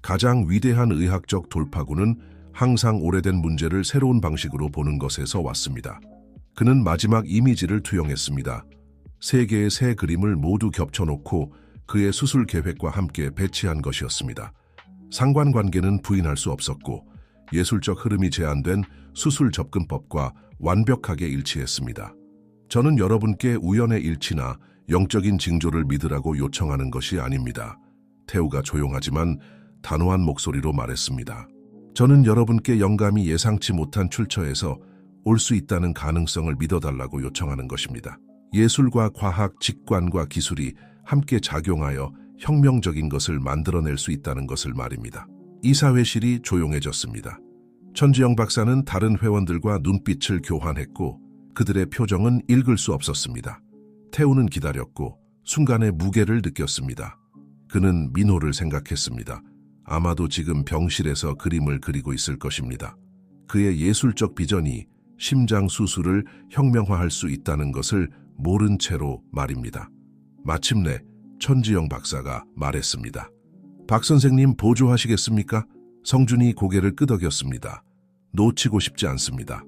가장 위대한 의학적 돌파구는 항상 오래된 문제를 새로운 방식으로 보는 것에서 왔습니다. 그는 마지막 이미지를 투영했습니다. 세 개의 새 그림을 모두 겹쳐놓고 그의 수술 계획과 함께 배치한 것이었습니다. 상관관계는 부인할 수 없었고 예술적 흐름이 제한된 수술 접근법과 완벽하게 일치했습니다. 저는 여러분께 우연의 일치나 영적인 징조를 믿으라고 요청하는 것이 아닙니다. 태우가 조용하지만 단호한 목소리로 말했습니다. 저는 여러분께 영감이 예상치 못한 출처에서 올 수 있다는 가능성을 믿어달라고 요청하는 것입니다. 예술과 과학, 직관과 기술이 함께 작용하여 혁명적인 것을 만들어낼 수 있다는 것을 말입니다. 이사회실이 조용해졌습니다. 천지영 박사는 다른 회원들과 눈빛을 교환했고 그들의 표정은 읽을 수 없었습니다. 태우는 기다렸고 순간의 무게를 느꼈습니다. 그는 민호를 생각했습니다. 아마도 지금 병실에서 그림을 그리고 있을 것입니다. 그의 예술적 비전이 심장 수술을 혁명화할 수 있다는 것을 모른 채로 말입니다. 마침내 천지영 박사가 말했습니다. 박 선생님 보조하시겠습니까? 성준이 고개를 끄덕였습니다. 놓치고 싶지 않습니다.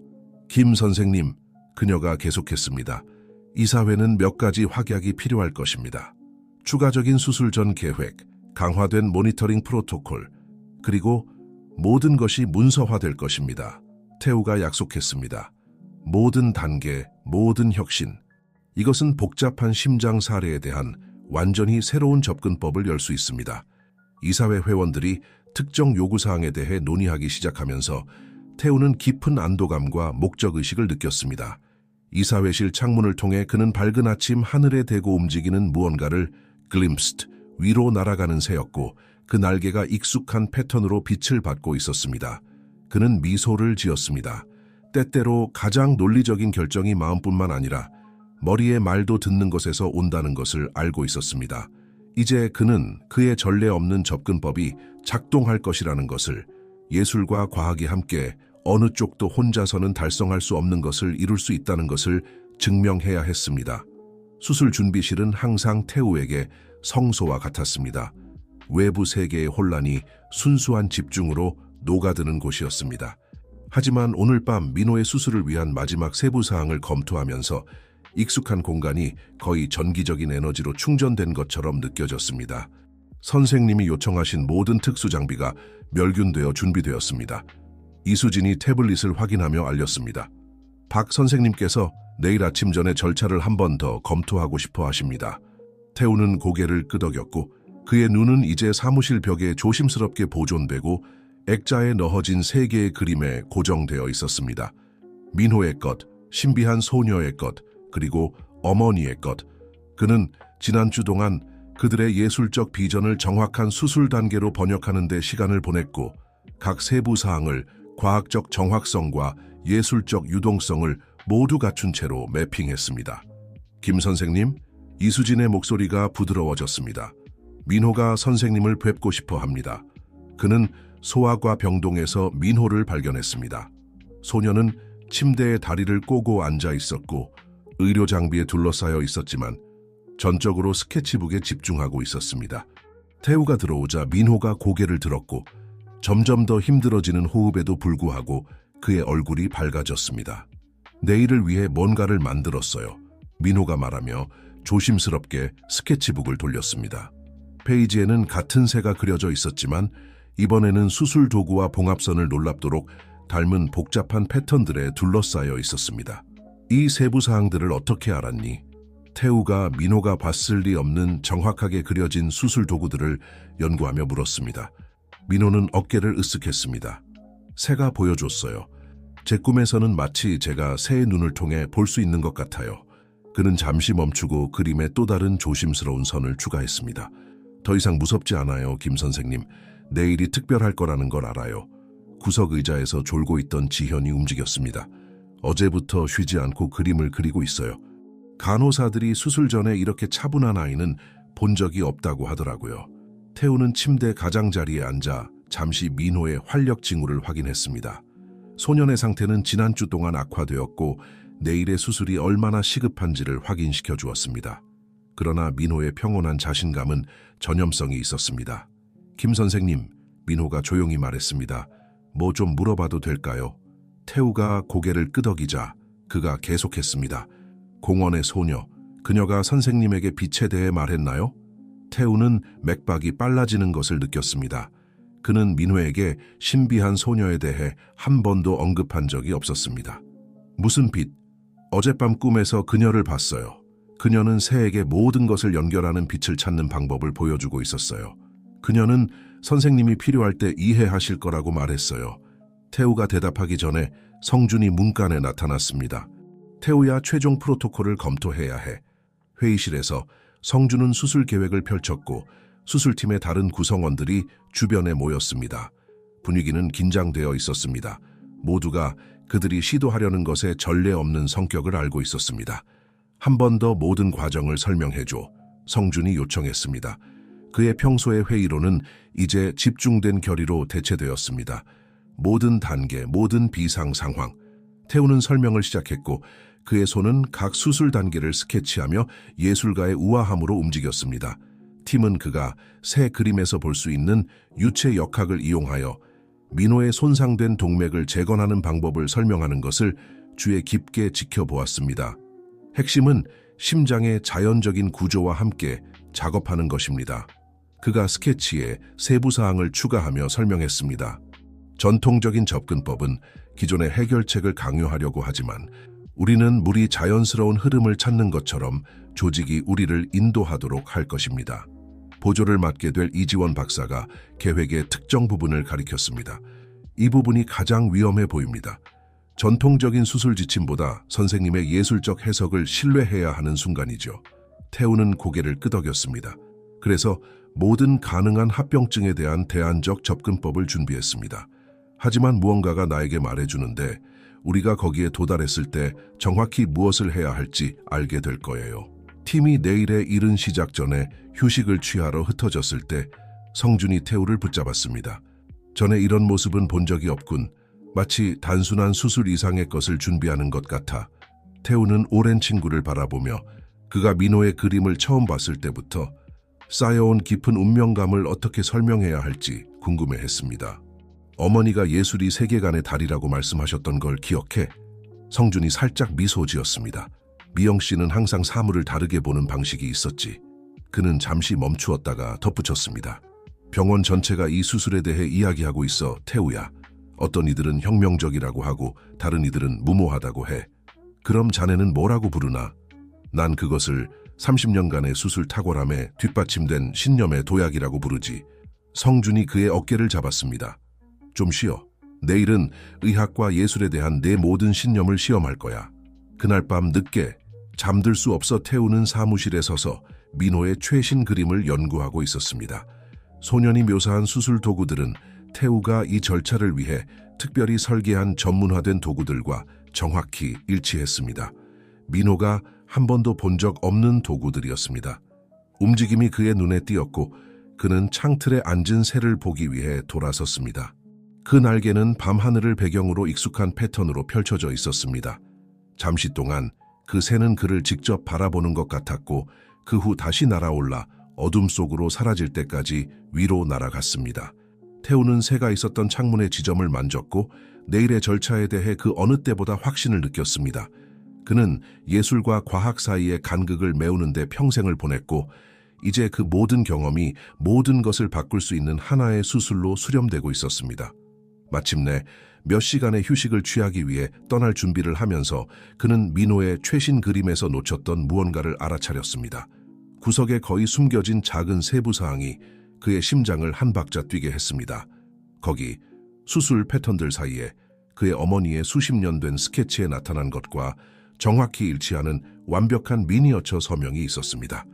김 선생님, 그녀가 계속했습니다. 이사회는 몇 가지 확약이 필요할 것입니다. 추가적인 수술 전 계획, 강화된 모니터링 프로토콜, 그리고 모든 것이 문서화될 것입니다. 태우가 약속했습니다. 모든 단계, 모든 혁신. 이것은 복잡한 심장 사례에 대한 완전히 새로운 접근법을 열 수 있습니다. 이사회 회원들이 특정 요구사항에 대해 논의하기 시작하면서 태우는 깊은 안도감과 목적의식을 느꼈습니다. 이사회실 창문을 통해 그는 밝은 아침 하늘에 대고 움직이는 무언가를 glimpsed, 위로 날아가는 새였고 그 날개가 익숙한 패턴으로 빛을 받고 있었습니다. 그는 미소를 지었습니다. 때때로 가장 논리적인 결정이 마음뿐만 아니라 머리의 말도 듣는 것에서 온다는 것을 알고 있었습니다. 이제 그는 그의 전례 없는 접근법이 작동할 것이라는 것을, 예술과 과학이 함께 어느 쪽도 혼자서는 달성할 수 없는 것을 이룰 수 있다는 것을 증명해야 했습니다. 수술 준비실은 항상 태우에게 성소와 같았습니다. 외부 세계의 혼란이 순수한 집중으로 녹아드는 곳이었습니다. 하지만 오늘 밤 민호의 수술을 위한 마지막 세부 사항을 검토하면서 익숙한 공간이 거의 전기적인 에너지로 충전된 것처럼 느껴졌습니다. 선생님이 요청하신 모든 특수 장비가 멸균되어 준비되었습니다. 이수진이 태블릿을 확인하며 알렸습니다. 박 선생님께서 내일 아침 전에 절차를 한 번 더 검토하고 싶어 하십니다. 태우는 고개를 끄덕였고 그의 눈은 이제 사무실 벽에 조심스럽게 보존되고 액자에 넣어진 세 개의 그림에 고정되어 있었습니다. 민호의 것, 신비한 소녀의 것, 그리고 어머니의 것. 그는 지난주 동안 그들의 예술적 비전을 정확한 수술 단계로 번역하는 데 시간을 보냈고 각 세부 사항을 과학적 정확성과 예술적 유동성을 모두 갖춘 채로 매핑했습니다. 김 선생님, 이수진의 목소리가 부드러워졌습니다. 민호가 선생님을 뵙고 싶어 합니다. 그는 소아과 병동에서 민호를 발견했습니다. 소녀는 침대에 다리를 꼬고 앉아 있었고 의료 장비에 둘러싸여 있었지만 전적으로 스케치북에 집중하고 있었습니다. 태우가 들어오자 민호가 고개를 들었고 점점 더 힘들어지는 호흡에도 불구하고 그의 얼굴이 밝아졌습니다. 내일을 위해 뭔가를 만들었어요. 민호가 말하며 조심스럽게 스케치북을 돌렸습니다. 페이지에는 같은 새가 그려져 있었지만 이번에는 수술 도구와 봉합선을 놀랍도록 닮은 복잡한 패턴들에 둘러싸여 있었습니다. 이 세부 사항들을 어떻게 알았니? 태우가 민호가 봤을 리 없는 정확하게 그려진 수술 도구들을 연구하며 물었습니다. 민호는 어깨를 으쓱했습니다. 새가 보여줬어요. 제 꿈에서는 마치 제가 새의 눈을 통해 볼 수 있는 것 같아요. 그는 잠시 멈추고 그림에 또 다른 조심스러운 선을 추가했습니다. 더 이상 무섭지 않아요, 김 선생님. 내일이 특별할 거라는 걸 알아요. 구석 의자에서 졸고 있던 지현이 움직였습니다. 어제부터 쉬지 않고 그림을 그리고 있어요. 간호사들이 수술 전에 이렇게 차분한 아이는 본 적이 없다고 하더라고요. 태우는 침대 가장자리에 앉아 잠시 민호의 활력 징후를 확인했습니다. 소년의 상태는 지난주 동안 악화되었고 내일의 수술이 얼마나 시급한지를 확인시켜 주었습니다. 그러나 민호의 평온한 자신감은 전염성이 있었습니다. 김 선생님, 민호가 조용히 말했습니다. 뭐 좀 물어봐도 될까요? 태우가 고개를 끄덕이자 그가 계속했습니다. 공원의 소녀, 그녀가 선생님에게 빛에 대해 말했나요? 태우는 맥박이 빨라지는 것을 느꼈습니다. 그는 민호에게 신비한 소녀에 대해 한 번도 언급한 적이 없었습니다. 무슨 빛? 어젯밤 꿈에서 그녀를 봤어요. 그녀는 새에게 모든 것을 연결하는 빛을 찾는 방법을 보여주고 있었어요. 그녀는 선생님이 필요할 때 이해하실 거라고 말했어요. 태우가 대답하기 전에 성준이 문간에 나타났습니다. 태우야, 최종 프로토콜을 검토해야 해. 회의실에서 성준은 수술 계획을 펼쳤고 수술팀의 다른 구성원들이 주변에 모였습니다. 분위기는 긴장되어 있었습니다. 모두가 그들이 시도하려는 것에 전례 없는 성격을 알고 있었습니다. 한 번 더 모든 과정을 설명해줘. 성준이 요청했습니다. 그의 평소의 회의로는 이제 집중된 결의로 대체되었습니다. 모든 단계, 모든 비상 상황. 태우는 설명을 시작했고 그의 손은 각 수술 단계를 스케치하며 예술가의 우아함으로 움직였습니다. 팀은 그가 새 그림에서 볼 수 있는 유체 역학을 이용하여 민호의 손상된 동맥을 재건하는 방법을 설명하는 것을 주의 깊게 지켜보았습니다. 핵심은 심장의 자연적인 구조와 함께 작업하는 것입니다. 그가 스케치에 세부 사항을 추가하며 설명했습니다. 전통적인 접근법은 기존의 해결책을 강요하려고 하지만 우리는 물이 자연스러운 흐름을 찾는 것처럼 조직이 우리를 인도하도록 할 것입니다. 보조를 맡게 될 이지원 박사가 계획의 특정 부분을 가리켰습니다. 이 부분이 가장 위험해 보입니다. 전통적인 수술 지침보다 선생님의 예술적 해석을 신뢰해야 하는 순간이죠. 태우는 고개를 끄덕였습니다. 그래서 모든 가능한 합병증에 대한 대안적 접근법을 준비했습니다. 하지만 무언가가 나에게 말해주는데 우리가 거기에 도달했을 때 정확히 무엇을 해야 할지 알게 될 거예요. 팀이 내일의 이른 시작 전에 휴식을 취하러 흩어졌을 때 성준이 태우를 붙잡았습니다. 전에 이런 모습은 본 적이 없군. 마치 단순한 수술 이상의 것을 준비하는 것 같아. 태우는 오랜 친구를 바라보며 그가 민호의 그림을 처음 봤을 때부터 쌓여온 깊은 운명감을 어떻게 설명해야 할지 궁금해했습니다. 어머니가 예술이 세계관의 달이라고 말씀하셨던 걸 기억해? 성준이 살짝 미소 지었습니다. 미영 씨는 항상 사물을 다르게 보는 방식이 있었지. 그는 잠시 멈추었다가 덧붙였습니다. 병원 전체가 이 수술에 대해 이야기하고 있어, 태우야. 어떤 이들은 혁명적이라고 하고 다른 이들은 무모하다고 해. 그럼 자네는 뭐라고 부르나? 난 그것을 30년간의 수술 탁월함에 뒷받침된 신념의 도약이라고 부르지. 성준이 그의 어깨를 잡았습니다. 좀 쉬어. 내일은 의학과 예술에 대한 내 모든 신념을 시험할 거야. 그날 밤 늦게 잠들 수 없어 태우는 사무실에 서서 민호의 최신 그림을 연구하고 있었습니다. 소년이 묘사한 수술 도구들은 태우가 이 절차를 위해 특별히 설계한 전문화된 도구들과 정확히 일치했습니다. 민호가 한 번도 본 적 없는 도구들이었습니다. 움직임이 그의 눈에 띄었고 그는 창틀에 앉은 새를 보기 위해 돌아섰습니다. 그 날개는 밤하늘을 배경으로 익숙한 패턴으로 펼쳐져 있었습니다. 잠시 동안 그 새는 그를 직접 바라보는 것 같았고 그 후 다시 날아올라 어둠 속으로 사라질 때까지 위로 날아갔습니다. 태우는 새가 있었던 창문의 지점을 만졌고 내일의 절차에 대해 그 어느 때보다 확신을 느꼈습니다. 그는 예술과 과학 사이의 간극을 메우는 데 평생을 보냈고 이제 그 모든 경험이 모든 것을 바꿀 수 있는 하나의 수술로 수렴되고 있었습니다. 마침내 몇 시간의 휴식을 취하기 위해 떠날 준비를 하면서 그는 민호의 최신 그림에서 놓쳤던 무언가를 알아차렸습니다. 구석에 거의 숨겨진 작은 세부 사항이 그의 심장을 한 박자 뛰게 했습니다. 거기 수술 패턴들 사이에 그의 어머니의 수십 년 된 스케치에 나타난 것과 정확히 일치하는 완벽한 미니어처 서명이 있었습니다.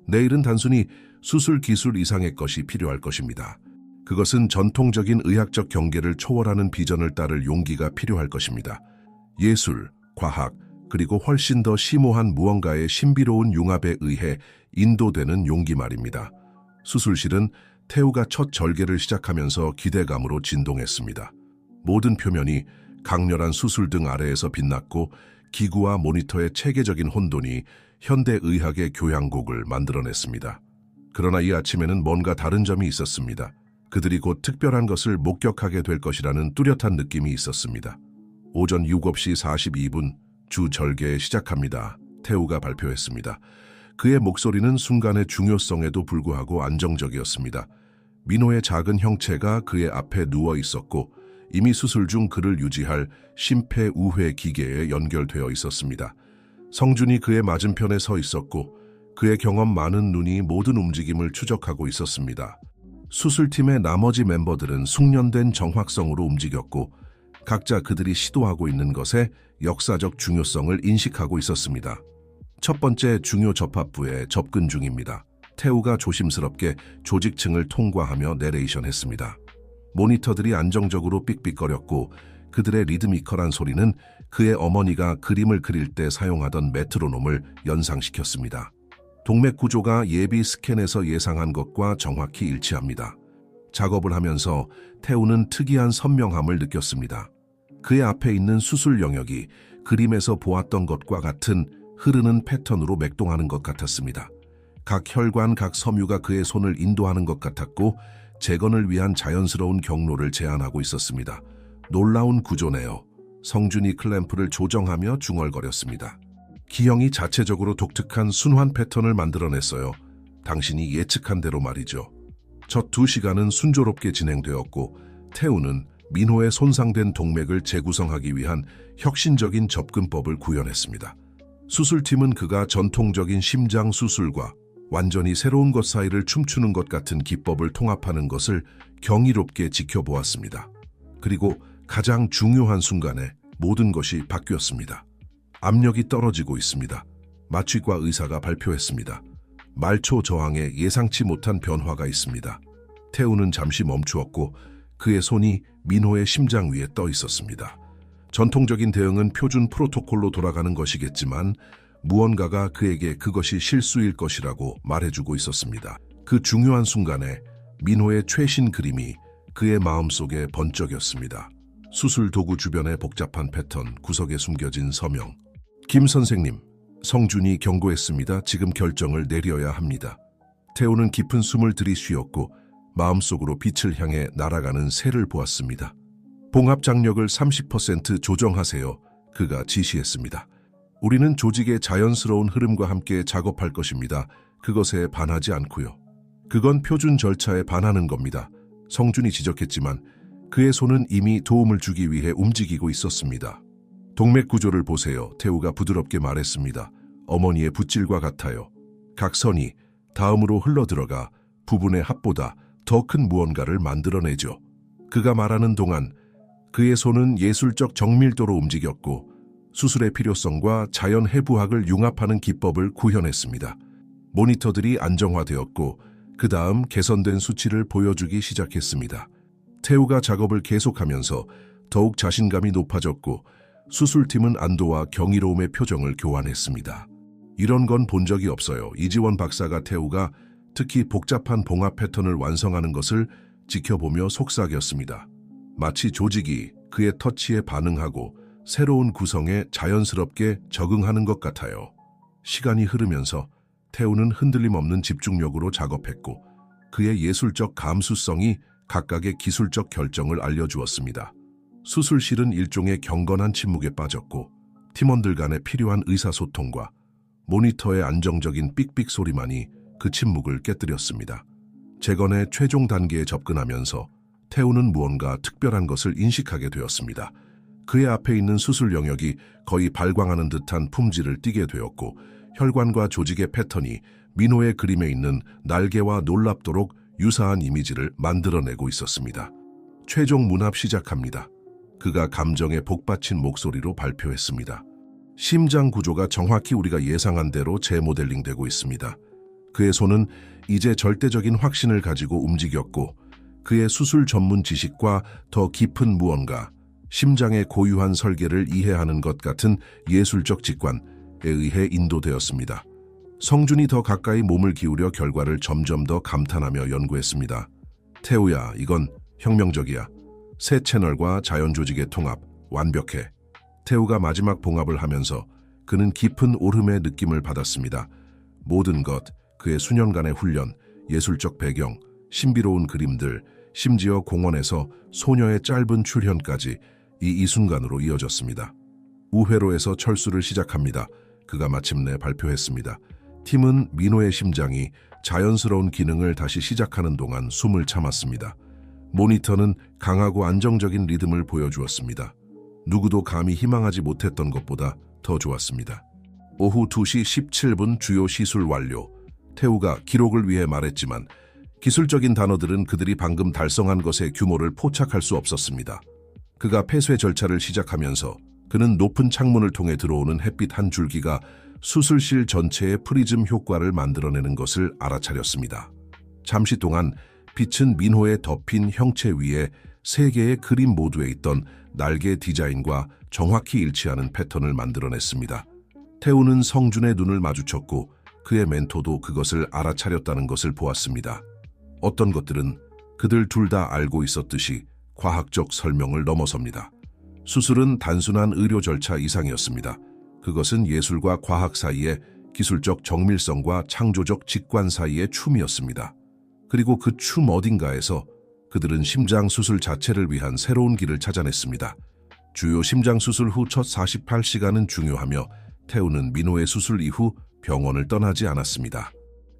내일은 단순히 수술 기술 이상의 것이 필요할 것입니다. 그것은 전통적인 의학적 경계를 초월하는 비전을 따를 용기가 필요할 것입니다. 예술, 과학, 그리고 훨씬 더 심오한 무언가의 신비로운 융합에 의해 인도되는 용기 말입니다. 수술실은 태우가 첫 절개를 시작하면서 기대감으로 진동했습니다. 모든 표면이 강렬한 수술 등 아래에서 빛났고 기구와 모니터의 체계적인 혼돈이 현대의학의 교향곡을 만들어냈습니다. 그러나 이 아침에는 뭔가 다른 점이 있었습니다. 그들이 곧 특별한 것을 목격하게 될 것이라는 뚜렷한 느낌이 있었습니다. 오전 7시 42분 주 절개 시작합니다. 태우가 발표했습니다. 그의 목소리는 순간의 중요성에도 불구하고 안정적이었습니다. 민호의 작은 형체가 그의 앞에 누워 있었고 이미 수술 중 그를 유지할 심폐우회 기계에 연결되어 있었습니다. 성준이 그의 맞은편에 서 있었고 그의 경험 많은 눈이 모든 움직임을 추적하고 있었습니다. 수술팀의 나머지 멤버들은 숙련된 정확성으로 움직였고 각자 그들이 시도하고 있는 것의 역사적 중요성을 인식하고 있었습니다. 첫 번째 중요 접합부에 접근 중입니다. 태우가 조심스럽게 조직층을 통과하며 내레이션했습니다. 모니터들이 안정적으로 삑삑거렸고 그들의 리드미컬한 소리는 그의 어머니가 그림을 그릴 때 사용하던 메트로놈을 연상시켰습니다. 동맥 구조가 예비 스캔에서 예상한 것과 정확히 일치합니다. 작업을 하면서 태우는 특이한 선명함을 느꼈습니다. 그의 앞에 있는 수술 영역이 그림에서 보았던 것과 같은 흐르는 패턴으로 맥동하는 것 같았습니다. 각 혈관, 각 섬유가 그의 손을 인도하는 것 같았고 재건을 위한 자연스러운 경로를 제안하고 있었습니다. 놀라운 구조네요. 성준이 클램프를 조정하며 중얼거렸습니다. 기형이 자체적으로 독특한 순환 패턴을 만들어냈어요. 당신이 예측한 대로 말이죠. 첫 2시간은 순조롭게 진행되었고 태우는 민호의 손상된 동맥을 재구성하기 위한 혁신적인 접근법을 구현했습니다. 수술팀은 그가 전통적인 심장 수술과 완전히 새로운 것 사이를 춤추는 것 같은 기법을 통합하는 것을 경이롭게 지켜보았습니다. 그리고 가장 중요한 순간에 모든 것이 바뀌었습니다. 압력이 떨어지고 있습니다. 마취과 의사가 발표했습니다. 말초 저항에 예상치 못한 변화가 있습니다. 태우는 잠시 멈추었고 그의 손이 민호의 심장 위에 떠 있었습니다. 전통적인 대응은 표준 프로토콜로 돌아가는 것이겠지만 무언가가 그에게 그것이 실수일 것이라고 말해주고 있었습니다. 그 중요한 순간에 민호의 최신 그림이 그의 마음속에 번쩍였습니다. 수술 도구 주변의 복잡한 패턴, 구석에 숨겨진 서명. 김 선생님, 성준이 경고했습니다. 지금 결정을 내려야 합니다. 태호는 깊은 숨을 들이쉬었고 마음속으로 빛을 향해 날아가는 새를 보았습니다. 봉합 장력을 30% 조정하세요. 그가 지시했습니다. 우리는 조직의 자연스러운 흐름과 함께 작업할 것입니다. 그것에 반하지 않고요. 그건 표준 절차에 반하는 겁니다. 성준이 지적했지만 그의 손은 이미 도움을 주기 위해 움직이고 있었습니다. 동맥 구조를 보세요. 태우가 부드럽게 말했습니다. 어머니의 붓질과 같아요. 각 선이 다음으로 흘러들어가 부분의 합보다 더 큰 무언가를 만들어내죠. 그가 말하는 동안 그의 손은 예술적 정밀도로 움직였고 수술의 필요성과 자연 해부학을 융합하는 기법을 구현했습니다. 모니터들이 안정화되었고 그 다음 개선된 수치를 보여주기 시작했습니다. 태우가 작업을 계속하면서 더욱 자신감이 높아졌고 수술팀은 안도와 경이로움의 표정을 교환했습니다. 이런 건 본 적이 없어요. 이지원 박사가 태우가 특히 복잡한 봉합 패턴을 완성하는 것을 지켜보며 속삭였습니다. 마치 조직이 그의 터치에 반응하고 새로운 구성에 자연스럽게 적응하는 것 같아요. 시간이 흐르면서 태우는 흔들림 없는 집중력으로 작업했고 그의 예술적 감수성이 각각의 기술적 결정을 알려주었습니다. 수술실은 일종의 경건한 침묵에 빠졌고 팀원들 간에 필요한 의사소통과 모니터의 안정적인 삑삑 소리만이 그 침묵을 깨뜨렸습니다. 재건의 최종 단계에 접근하면서 태우는 무언가 특별한 것을 인식하게 되었습니다. 그의 앞에 있는 수술 영역이 거의 발광하는 듯한 품질을 띠게 되었고 혈관과 조직의 패턴이 민호의 그림에 있는 날개와 놀랍도록 유사한 이미지를 만들어내고 있었습니다. 최종 문합 시작합니다. 그가 감정에 복받친 목소리로 발표했습니다. 심장 구조가 정확히 우리가 예상한 대로 재모델링되고 있습니다. 그의 손은 이제 절대적인 확신을 가지고 움직였고 그의 수술 전문 지식과 더 깊은 무언가, 심장의 고유한 설계를 이해하는 것 같은 예술적 직관에 의해 인도되었습니다. 성준이 더 가까이 몸을 기울여 결과를 점점 더 감탄하며 연구했습니다. 태우야, 이건 혁명적이야. 새 채널과 자연 조직의 통합, 완벽해. 태우가 마지막 봉합을 하면서 그는 깊은 오름의 느낌을 받았습니다. 모든 것, 그의 수년간의 훈련, 예술적 배경, 신비로운 그림들, 심지어 공원에서 소녀의 짧은 출현까지 이 순간으로 이어졌습니다. 우회로에서 철수를 시작합니다. 그가 마침내 발표했습니다. 팀은 민호의 심장이 자연스러운 기능을 다시 시작하는 동안 숨을 참았습니다. 모니터는 강하고 안정적인 리듬을 보여주었습니다. 누구도 감히 희망하지 못했던 것보다 더 좋았습니다. 오후 2시 17분 주요 시술 완료. 태우가 기록을 위해 말했지만 기술적인 단어들은 그들이 방금 달성한 것의 규모를 포착할 수 없었습니다. 그가 폐쇄 절차를 시작하면서 그는 높은 창문을 통해 들어오는 햇빛 한 줄기가 수술실 전체의 프리즘 효과를 만들어내는 것을 알아차렸습니다. 잠시 동안 빛은 민호의 덮인 형체 위에 세 개의 그림 모두에 있던 날개 디자인과 정확히 일치하는 패턴을 만들어냈습니다. 태우는 성준의 눈을 마주쳤고 그의 멘토도 그것을 알아차렸다는 것을 보았습니다. 어떤 것들은 그들 둘 다 알고 있었듯이 과학적 설명을 넘어섭니다. 수술은 단순한 의료 절차 이상이었습니다. 그것은 예술과 과학 사이의 기술적 정밀성과 창조적 직관 사이의 춤이었습니다. 그리고 그 춤 어딘가에서 그들은 심장 수술 자체를 위한 새로운 길을 찾아냈습니다. 주요 심장 수술 후 첫 48시간은 중요하며 태우는 민호의 수술 이후 병원을 떠나지 않았습니다.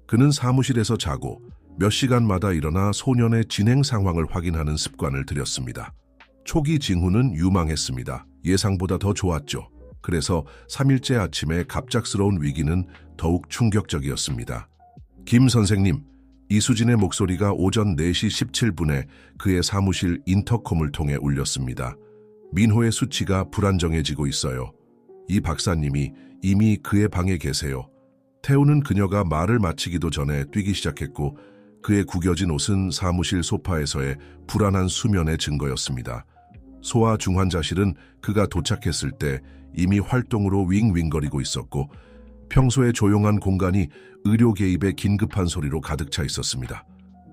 그는 사무실에서 자고 몇 시간마다 일어나 소년의 진행 상황을 확인하는 습관을 들였습니다. 초기 징후는 유망했습니다. 예상보다 더 좋았죠. 그래서 3일째 아침에 갑작스러운 위기는 더욱 충격적이었습니다. 김 선생님, 이수진의 목소리가 오전 4시 17분에 그의 사무실 인터컴을 통해 울렸습니다. 민호의 수치가 불안정해지고 있어요. 이 박사님이 이미 그의 방에 계세요. 태우는 그녀가 말을 마치기도 전에 뛰기 시작했고 그의 구겨진 옷은 사무실 소파에서의 불안한 수면의 증거였습니다. 소아 중환자실은 그가 도착했을 때 이미 활동으로 윙윙거리고 있었고 평소의 조용한 공간이 의료 개입의 긴급한 소리로 가득 차 있었습니다.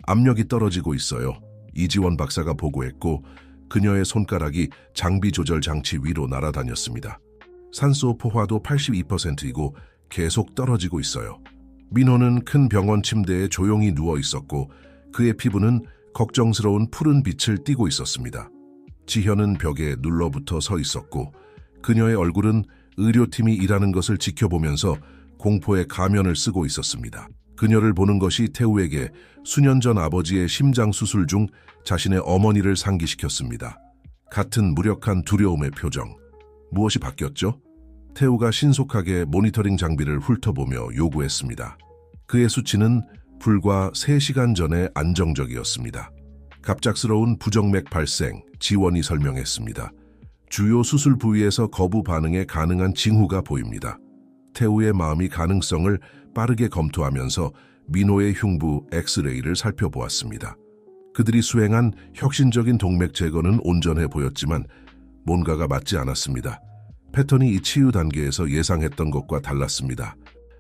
압력이 떨어지고 있어요. 이지원 박사가 보고했고 그녀의 손가락이 장비 조절 장치 위로 날아다녔습니다. 산소 포화도 82%이고 계속 떨어지고 있어요. 민호는 큰 병원 침대에 조용히 누워 있었고 그의 피부는 걱정스러운 푸른 빛을 띠고 있었습니다. 지현은 벽에 눌러붙어 서 있었고 그녀의 얼굴은 의료팀이 일하는 것을 지켜보면서 공포의 가면을 쓰고 있었습니다. 그녀를 보는 것이 태우에게 수년 전 아버지의 심장 수술 중 자신의 어머니를 상기시켰습니다. 같은 무력한 두려움의 표정. 무엇이 바뀌었죠? 태우가 신속하게 모니터링 장비를 훑어보며 요구했습니다. 그의 수치는 불과 3시간 전에 안정적이었습니다. 갑작스러운 부정맥 발생, 지원이 설명했습니다. 주요 수술 부위에서 거부 반응에 가능한 징후가 보입니다. 태우의 마음이 가능성을 빠르게 검토하면서 민호의 흉부 엑스레이를 살펴보았습니다. 그들이 수행한 혁신적인 동맥 제거는 온전해 보였지만 뭔가가 맞지 않았습니다. 패턴이 이 치유 단계에서 예상했던 것과 달랐습니다.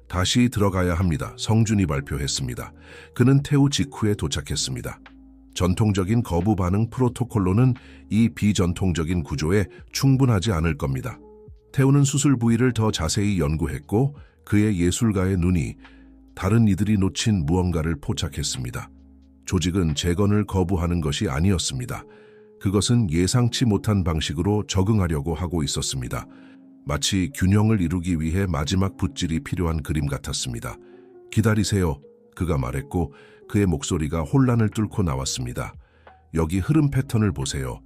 다시 들어가야 합니다. 성준이 발표했습니다. 그는 태우 직후에 도착했습니다. 전통적인 거부 반응 프로토콜로는 이 비전통적인 구조에 충분하지 않을 겁니다. 태우는 수술 부위를 더 자세히 연구했고 그의 예술가의 눈이 다른 이들이 놓친 무언가를 포착했습니다. 조직은 재건을 거부하는 것이 아니었습니다. 그것은 예상치 못한 방식으로 적응하려고 하고 있었습니다. 마치 균형을 이루기 위해 마지막 붓질이 필요한 그림 같았습니다. 기다리세요, 그가 말했고 그의 목소리가 혼란을 뚫고 나왔습니다. 여기 흐름 패턴을 보세요.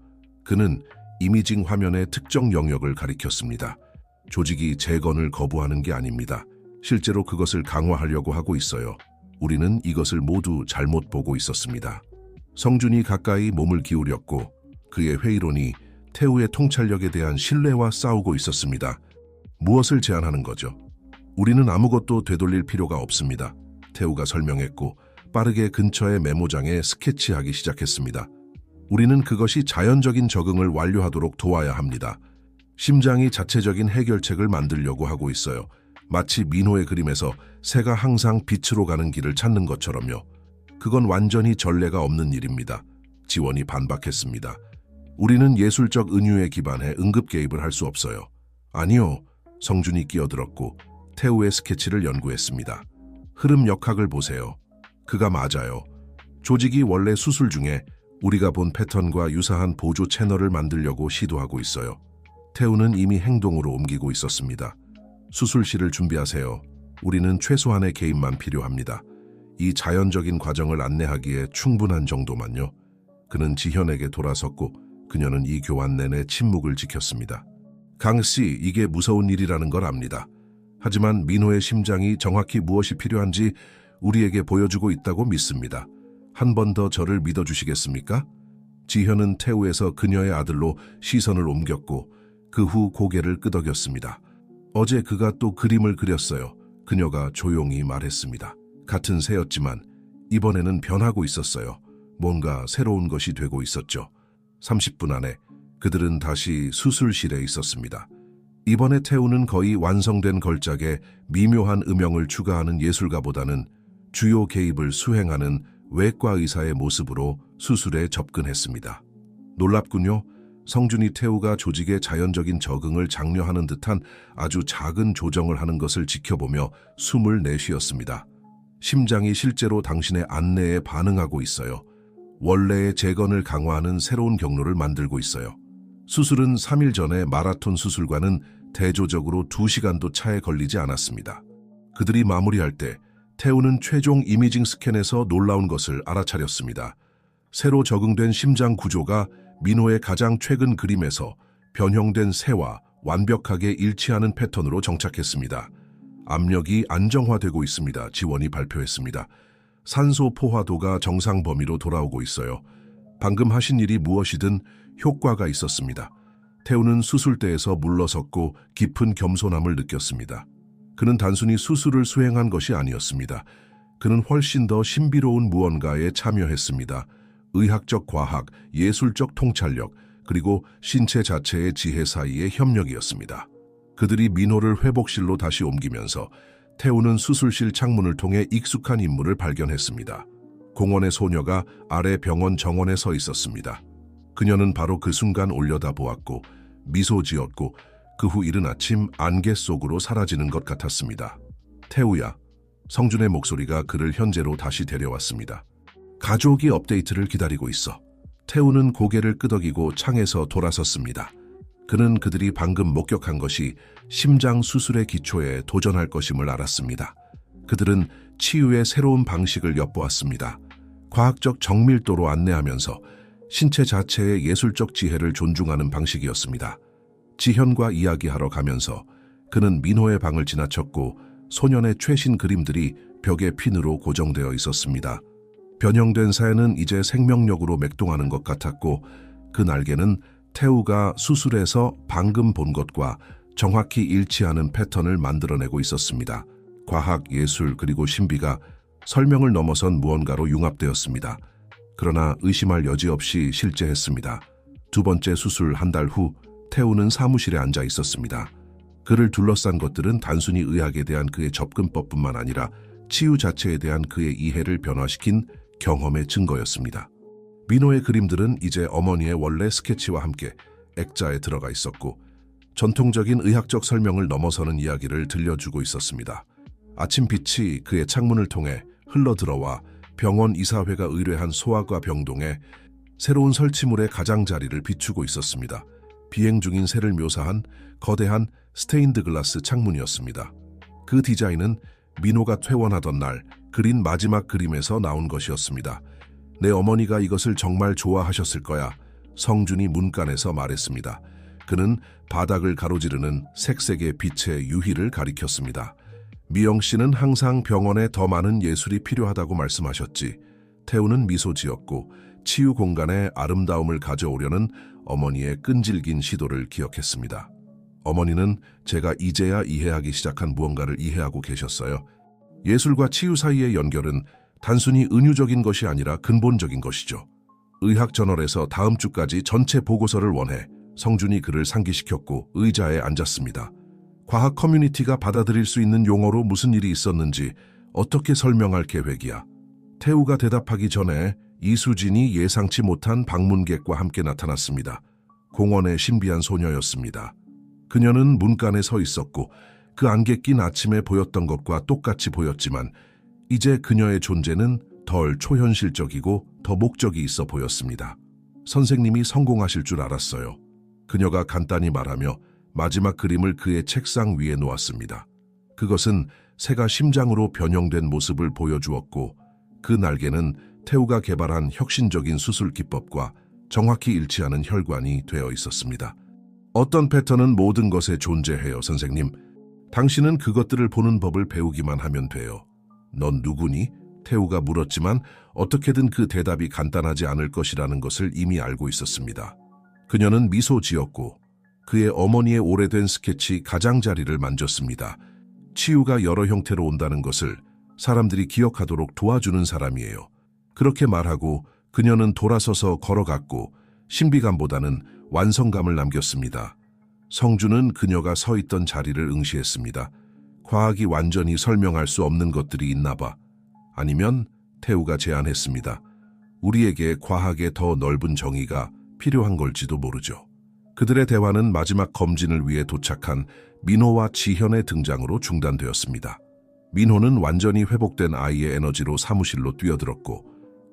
그는 이미징 화면의 특정 영역을 가리켰습니다. 조직이 재건을 거부하는 게 아닙니다. 실제로 그것을 강화하려고 하고 있어요. 우리는 이것을 모두 잘못 보고 있었습니다. 성준이 가까이 몸을 기울였고 그의 회의론이 태우의 통찰력에 대한 신뢰와 싸우고 있었습니다. 무엇을 제안하는 거죠? 우리는 아무것도 되돌릴 필요가 없습니다. 태우가 설명했고 빠르게 근처의 메모장에 스케치하기 시작했습니다. 우리는 그것이 자연적인 적응을 완료하도록 도와야 합니다. 심장이 자체적인 해결책을 만들려고 하고 있어요. 마치 민호의 그림에서 새가 항상 빛으로 가는 길을 찾는 것처럼요. 그건 완전히 전례가 없는 일입니다. 지원이 반박했습니다. 우리는 예술적 은유에 기반해 응급 개입을 할 수 없어요. 아니요. 성준이 끼어들었고 태우의 스케치를 연구했습니다. 흐름 역학을 보세요. 그가 맞아요. 조직이 원래 수술 중에 우리가 본 패턴과 유사한 보조 채널을 만들려고 시도하고 있어요. 태우는 이미 행동으로 옮기고 있었습니다. 수술실을 준비하세요. 우리는 최소한의 개입만 필요합니다. 이 자연적인 과정을 안내하기에 충분한 정도만요. 그는 지현에게 돌아섰고 그녀는 이 교환 내내 침묵을 지켰습니다. 강씨, 이게 무서운 일이라는 걸 압니다. 하지만 민호의 심장이 정확히 무엇이 필요한지 우리에게 보여주고 있다고 믿습니다. 한 번 더 저를 믿어주시겠습니까? 지현은 태우에서 그녀의 아들로 시선을 옮겼고 그 후 고개를 끄덕였습니다. 어제 그가 또 그림을 그렸어요. 그녀가 조용히 말했습니다. 같은 새였지만 이번에는 변하고 있었어요. 뭔가 새로운 것이 되고 있었죠. 30분 안에 그들은 다시 수술실에 있었습니다. 이번에 태우는 거의 완성된 걸작에 미묘한 음영을 추가하는 예술가보다는 주요 개입을 수행하는 외과 의사의 모습으로 수술에 접근했습니다. 놀랍군요. 성준이 태우가 조직의 자연적인 적응을 장려하는 듯한 아주 작은 조정을 하는 것을 지켜보며 숨을 내쉬었습니다. 심장이 실제로 당신의 안내에 반응하고 있어요. 원래의 재건을 강화하는 새로운 경로를 만들고 있어요. 수술은 3일 전에 마라톤 수술과는 대조적으로 2시간도 차에 걸리지 않았습니다. 그들이 마무리할 때 태우는 최종 이미징 스캔에서 놀라운 것을 알아차렸습니다. 새로 적응된 심장 구조가 민호의 가장 최근 그림에서 변형된 새와 완벽하게 일치하는 패턴으로 정착했습니다. 압력이 안정화되고 있습니다. 지원이 발표했습니다. 산소 포화도가 정상 범위로 돌아오고 있어요. 방금 하신 일이 무엇이든 효과가 있었습니다. 태우는 수술대에서 물러섰고 깊은 겸손함을 느꼈습니다. 그는 단순히 수술을 수행한 것이 아니었습니다. 그는 훨씬 더 신비로운 무언가에 참여했습니다. 의학적 과학, 예술적 통찰력, 그리고 신체 자체의 지혜 사이의 협력이었습니다. 그들이 민호를 회복실로 다시 옮기면서 태우는 수술실 창문을 통해 익숙한 인물을 발견했습니다. 공원의 소녀가 아래 병원 정원에 서 있었습니다. 그녀는 바로 그 순간 올려다보았고 미소 지었고 그 후 이른 아침 안개 속으로 사라지는 것 같았습니다. 태우야. 성준의 목소리가 그를 현재로 다시 데려왔습니다. 가족이 업데이트를 기다리고 있어. 태우는 고개를 끄덕이고 창에서 돌아섰습니다. 그는 그들이 방금 목격한 것이 심장 수술의 기초에 도전할 것임을 알았습니다. 그들은 치유의 새로운 방식을 엿보았습니다. 과학적 정밀도로 안내하면서 신체 자체의 예술적 지혜를 존중하는 방식이었습니다. 지현과 이야기하러 가면서 그는 민호의 방을 지나쳤고 소년의 최신 그림들이 벽에 핀으로 고정되어 있었습니다. 변형된 사회는 이제 생명력으로 맥동하는 것 같았고 그 날개는 태우가 수술에서 방금 본 것과 정확히 일치하는 패턴을 만들어내고 있었습니다. 과학, 예술 그리고 신비가 설명을 넘어선 무언가로 융합되었습니다. 그러나 의심할 여지 없이 실제했습니다. 두 번째 수술 한 달 후 태우는 사무실에 앉아 있었습니다. 그를 둘러싼 것들은 단순히 의학에 대한 그의 접근법뿐만 아니라 치유 자체에 대한 그의 이해를 변화시킨 경험의 증거였습니다. 민호의 그림들은 이제 어머니의 원래 스케치와 함께 액자에 들어가 있었고 전통적인 의학적 설명을 넘어서는 이야기를 들려주고 있었습니다. 아침 빛이 그의 창문을 통해 흘러들어와 병원 이사회가 의뢰한 소화과 병동에 새로운 설치물의 가장자리를 비추고 있었습니다. 비행 중인 새를 묘사한 거대한 스테인드 글라스 창문이었습니다. 그 디자인은 민호가 퇴원하던 날 그린 마지막 그림에서 나온 것이었습니다. 내 어머니가 이것을 정말 좋아하셨을 거야. 성준이 문간에서 말했습니다. 그는 바닥을 가로지르는 색색의 빛의 유희를 가리켰습니다. 미영 씨는 항상 병원에 더 많은 예술이 필요하다고 말씀하셨지. 태우는 미소 지었고 치유 공간에 아름다움을 가져오려는 어머니의 끈질긴 시도를 기억했습니다. 어머니는 제가 이제야 이해하기 시작한 무언가를 이해하고 계셨어요. 예술과 치유 사이의 연결은 단순히 은유적인 것이 아니라 근본적인 것이죠. 의학저널에서 다음 주까지 전체 보고서를 원해. 성준이 그를 상기시켰고 의자에 앉았습니다. 과학 커뮤니티가 받아들일 수 있는 용어로 무슨 일이 있었는지 어떻게 설명할 계획이야? 태우가 대답하기 전에 이수진이 예상치 못한 방문객과 함께 나타났습니다. 공원의 신비한 소녀였습니다. 그녀는 문간에 서 있었고 그 안개 낀 아침에 보였던 것과 똑같이 보였지만 이제 그녀의 존재는 덜 초현실적이고 더 목적이 있어 보였습니다. 선생님이 성공하실 줄 알았어요. 그녀가 간단히 말하며 마지막 그림을 그의 책상 위에 놓았습니다. 그것은 새가 심장으로 변형된 모습을 보여주었고 그 날개는 태우가 개발한 혁신적인 수술 기법과 정확히 일치하는 혈관이 되어 있었습니다. 어떤 패턴은 모든 것에 존재해요, 선생님. 당신은 그것들을 보는 법을 배우기만 하면 돼요. 넌 누구니? 태우가 물었지만 어떻게든 그 대답이 간단하지 않을 것이라는 것을 이미 알고 있었습니다. 그녀는 미소 지었고 그의 어머니의 오래된 스케치 가장자리를 만졌습니다. 치유가 여러 형태로 온다는 것을 사람들이 기억하도록 도와주는 사람이에요. 그렇게 말하고 그녀는 돌아서서 걸어갔고 신비감보다는 완성감을 남겼습니다. 성주는 그녀가 서 있던 자리를 응시했습니다. 과학이 완전히 설명할 수 없는 것들이 있나 봐. 아니면 태우가 제안했습니다. 우리에게 과학의 더 넓은 정의가 필요한 걸지도 모르죠. 그들의 대화는 마지막 검진을 위해 도착한 민호와 지현의 등장으로 중단되었습니다. 민호는 완전히 회복된 아이의 에너지로 사무실로 뛰어들었고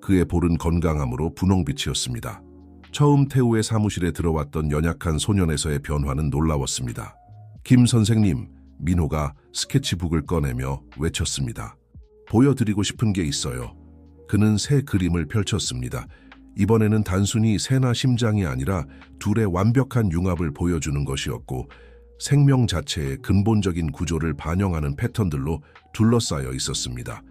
그의 볼은 건강함으로 분홍빛이었습니다. 처음 태우의 사무실에 들어왔던 연약한 소년에서의 변화는 놀라웠습니다. 김 선생님, 민호가 스케치북을 꺼내며 외쳤습니다. 보여드리고 싶은 게 있어요. 그는 새 그림을 펼쳤습니다. 이번에는 단순히 새나 심장이 아니라 둘의 완벽한 융합을 보여주는 것이었고 생명 자체의 근본적인 구조를 반영하는 패턴들로 둘러싸여 있었습니다.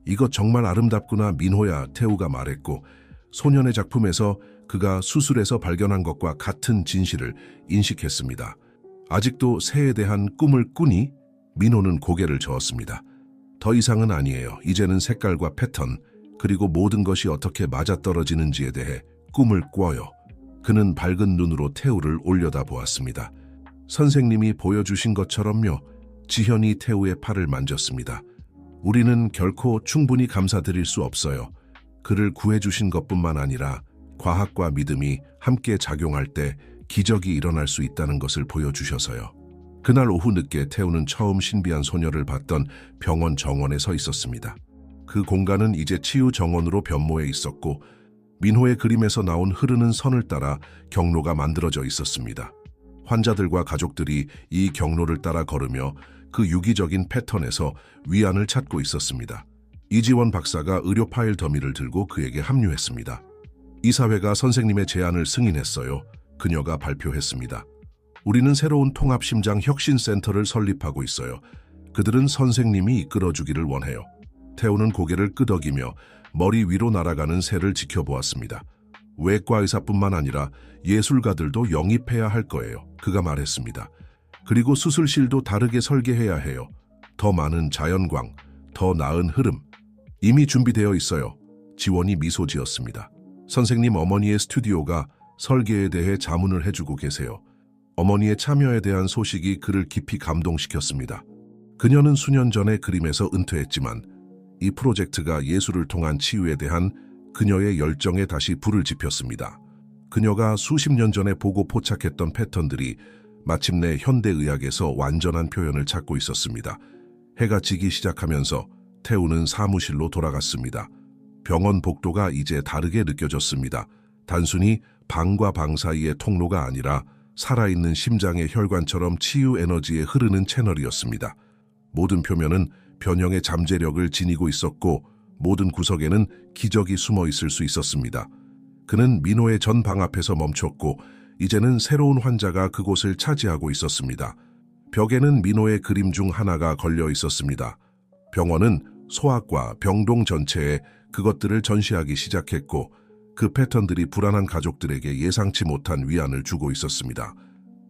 이것 정말 아름답구나, 민호야, 태우가 말했고 소년의 작품에서 그가 수술에서 발견한 것과 같은 진실을 인식했습니다. 아직도 새에 대한 꿈을 꾸니? 민호는 고개를 저었습니다. 더 이상은 아니에요. 이제는 색깔과 패턴, 그리고 모든 것이 어떻게 맞아떨어지는지에 대해 꿈을 꿔요. 그는 밝은 눈으로 태우를 올려다보았습니다. 선생님이 보여주신 것처럼요. 지현이 태우의 팔을 만졌습니다. 우리는 결코 충분히 감사드릴 수 없어요. 그를 구해주신 것뿐만 아니라 과학과 믿음이 함께 작용할 때 기적이 일어날 수 있다는 것을 보여주셔서요. 그날 오후 늦게 태우는 처음 신비한 소녀를 봤던 병원 정원에 서 있었습니다. 그 공간은 이제 치유 정원으로 변모해 있었고 민호의 그림에서 나온 흐르는 선을 따라 경로가 만들어져 있었습니다. 환자들과 가족들이 이 경로를 따라 걸으며 그 유기적인 패턴에서 위안을 찾고 있었습니다. 이지원 박사가 의료 파일 더미를 들고 그에게 합류했습니다. 이사회가 선생님의 제안을 승인했어요. 그녀가 발표했습니다. 우리는 새로운 통합심장 혁신센터를 설립하고 있어요. 그들은 선생님이 이끌어주기를 원해요. 태우는 고개를 끄덕이며 머리 위로 날아가는 새를 지켜보았습니다. 외과 의사뿐만 아니라 예술가들도 영입해야 할 거예요. 그가 말했습니다. 그리고 수술실도 다르게 설계해야 해요. 더 많은 자연광, 더 나은 흐름. 이미 준비되어 있어요. 지원이 미소 지었습니다. 선생님 어머니의 스튜디오가 설계에 대해 자문을 해주고 계세요. 어머니의 참여에 대한 소식이 그를 깊이 감동시켰습니다. 그녀는 수년 전에 그림에서 은퇴했지만 이 프로젝트가 예술을 통한 치유에 대한 그녀의 열정에 다시 불을 지폈습니다. 그녀가 수십 년 전에 보고 포착했던 패턴들이 마침내 현대의학에서 완전한 표현을 찾고 있었습니다. 해가 지기 시작하면서 태우는 사무실로 돌아갔습니다. 병원 복도가 이제 다르게 느껴졌습니다. 단순히 방과 방 사이의 통로가 아니라 살아있는 심장의 혈관처럼 치유 에너지에 흐르는 채널이었습니다. 모든 표면은 변형의 잠재력을 지니고 있었고 모든 구석에는 기적이 숨어 있을 수 있었습니다. 그는 민호의 전 방 앞에서 멈췄고 이제는 새로운 환자가 그곳을 차지하고 있었습니다. 벽에는 민호의 그림 중 하나가 걸려 있었습니다. 병원은 소아과 병동 전체에 그것들을 전시하기 시작했고 그 패턴들이 불안한 가족들에게 예상치 못한 위안을 주고 있었습니다.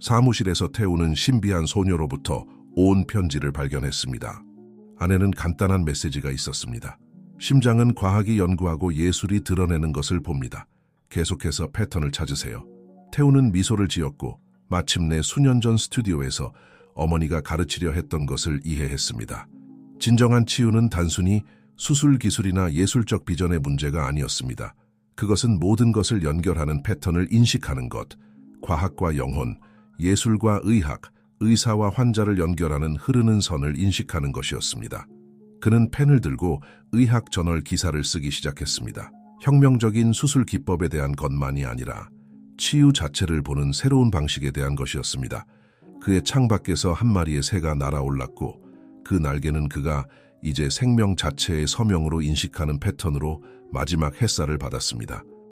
사무실에서 태우는 신비한 소녀로부터 온 편지를 발견했습니다. 안에는 간단한 메시지가 있었습니다. 심장은 과학이 연구하고 예술이 드러내는 것을 봅니다. 계속해서 패턴을 찾으세요. 태우는 미소를 지었고 마침내 수년 전 스튜디오에서 어머니가 가르치려 했던 것을 이해했습니다. 진정한 치유는 단순히 수술 기술이나 예술적 비전의 문제가 아니었습니다. 그것은 모든 것을 연결하는 패턴을 인식하는 것, 과학과 영혼, 예술과 의학, 의사와 환자를 연결하는 흐르는 선을 인식하는 것이었습니다. 그는 펜을 들고 의학 저널 기사를 쓰기 시작했습니다. 혁명적인 수술 기법에 대한 것만이 아니라 치유 자체를 보는 새로운 방식에 대한 것이었습니다. 그의 창밖에서 한 마리의 새가 날아올랐고 그 날개는 그가 이제 생명 자체의 서명으로 인식하는 패턴으로 마지막 햇살을 받았습니다.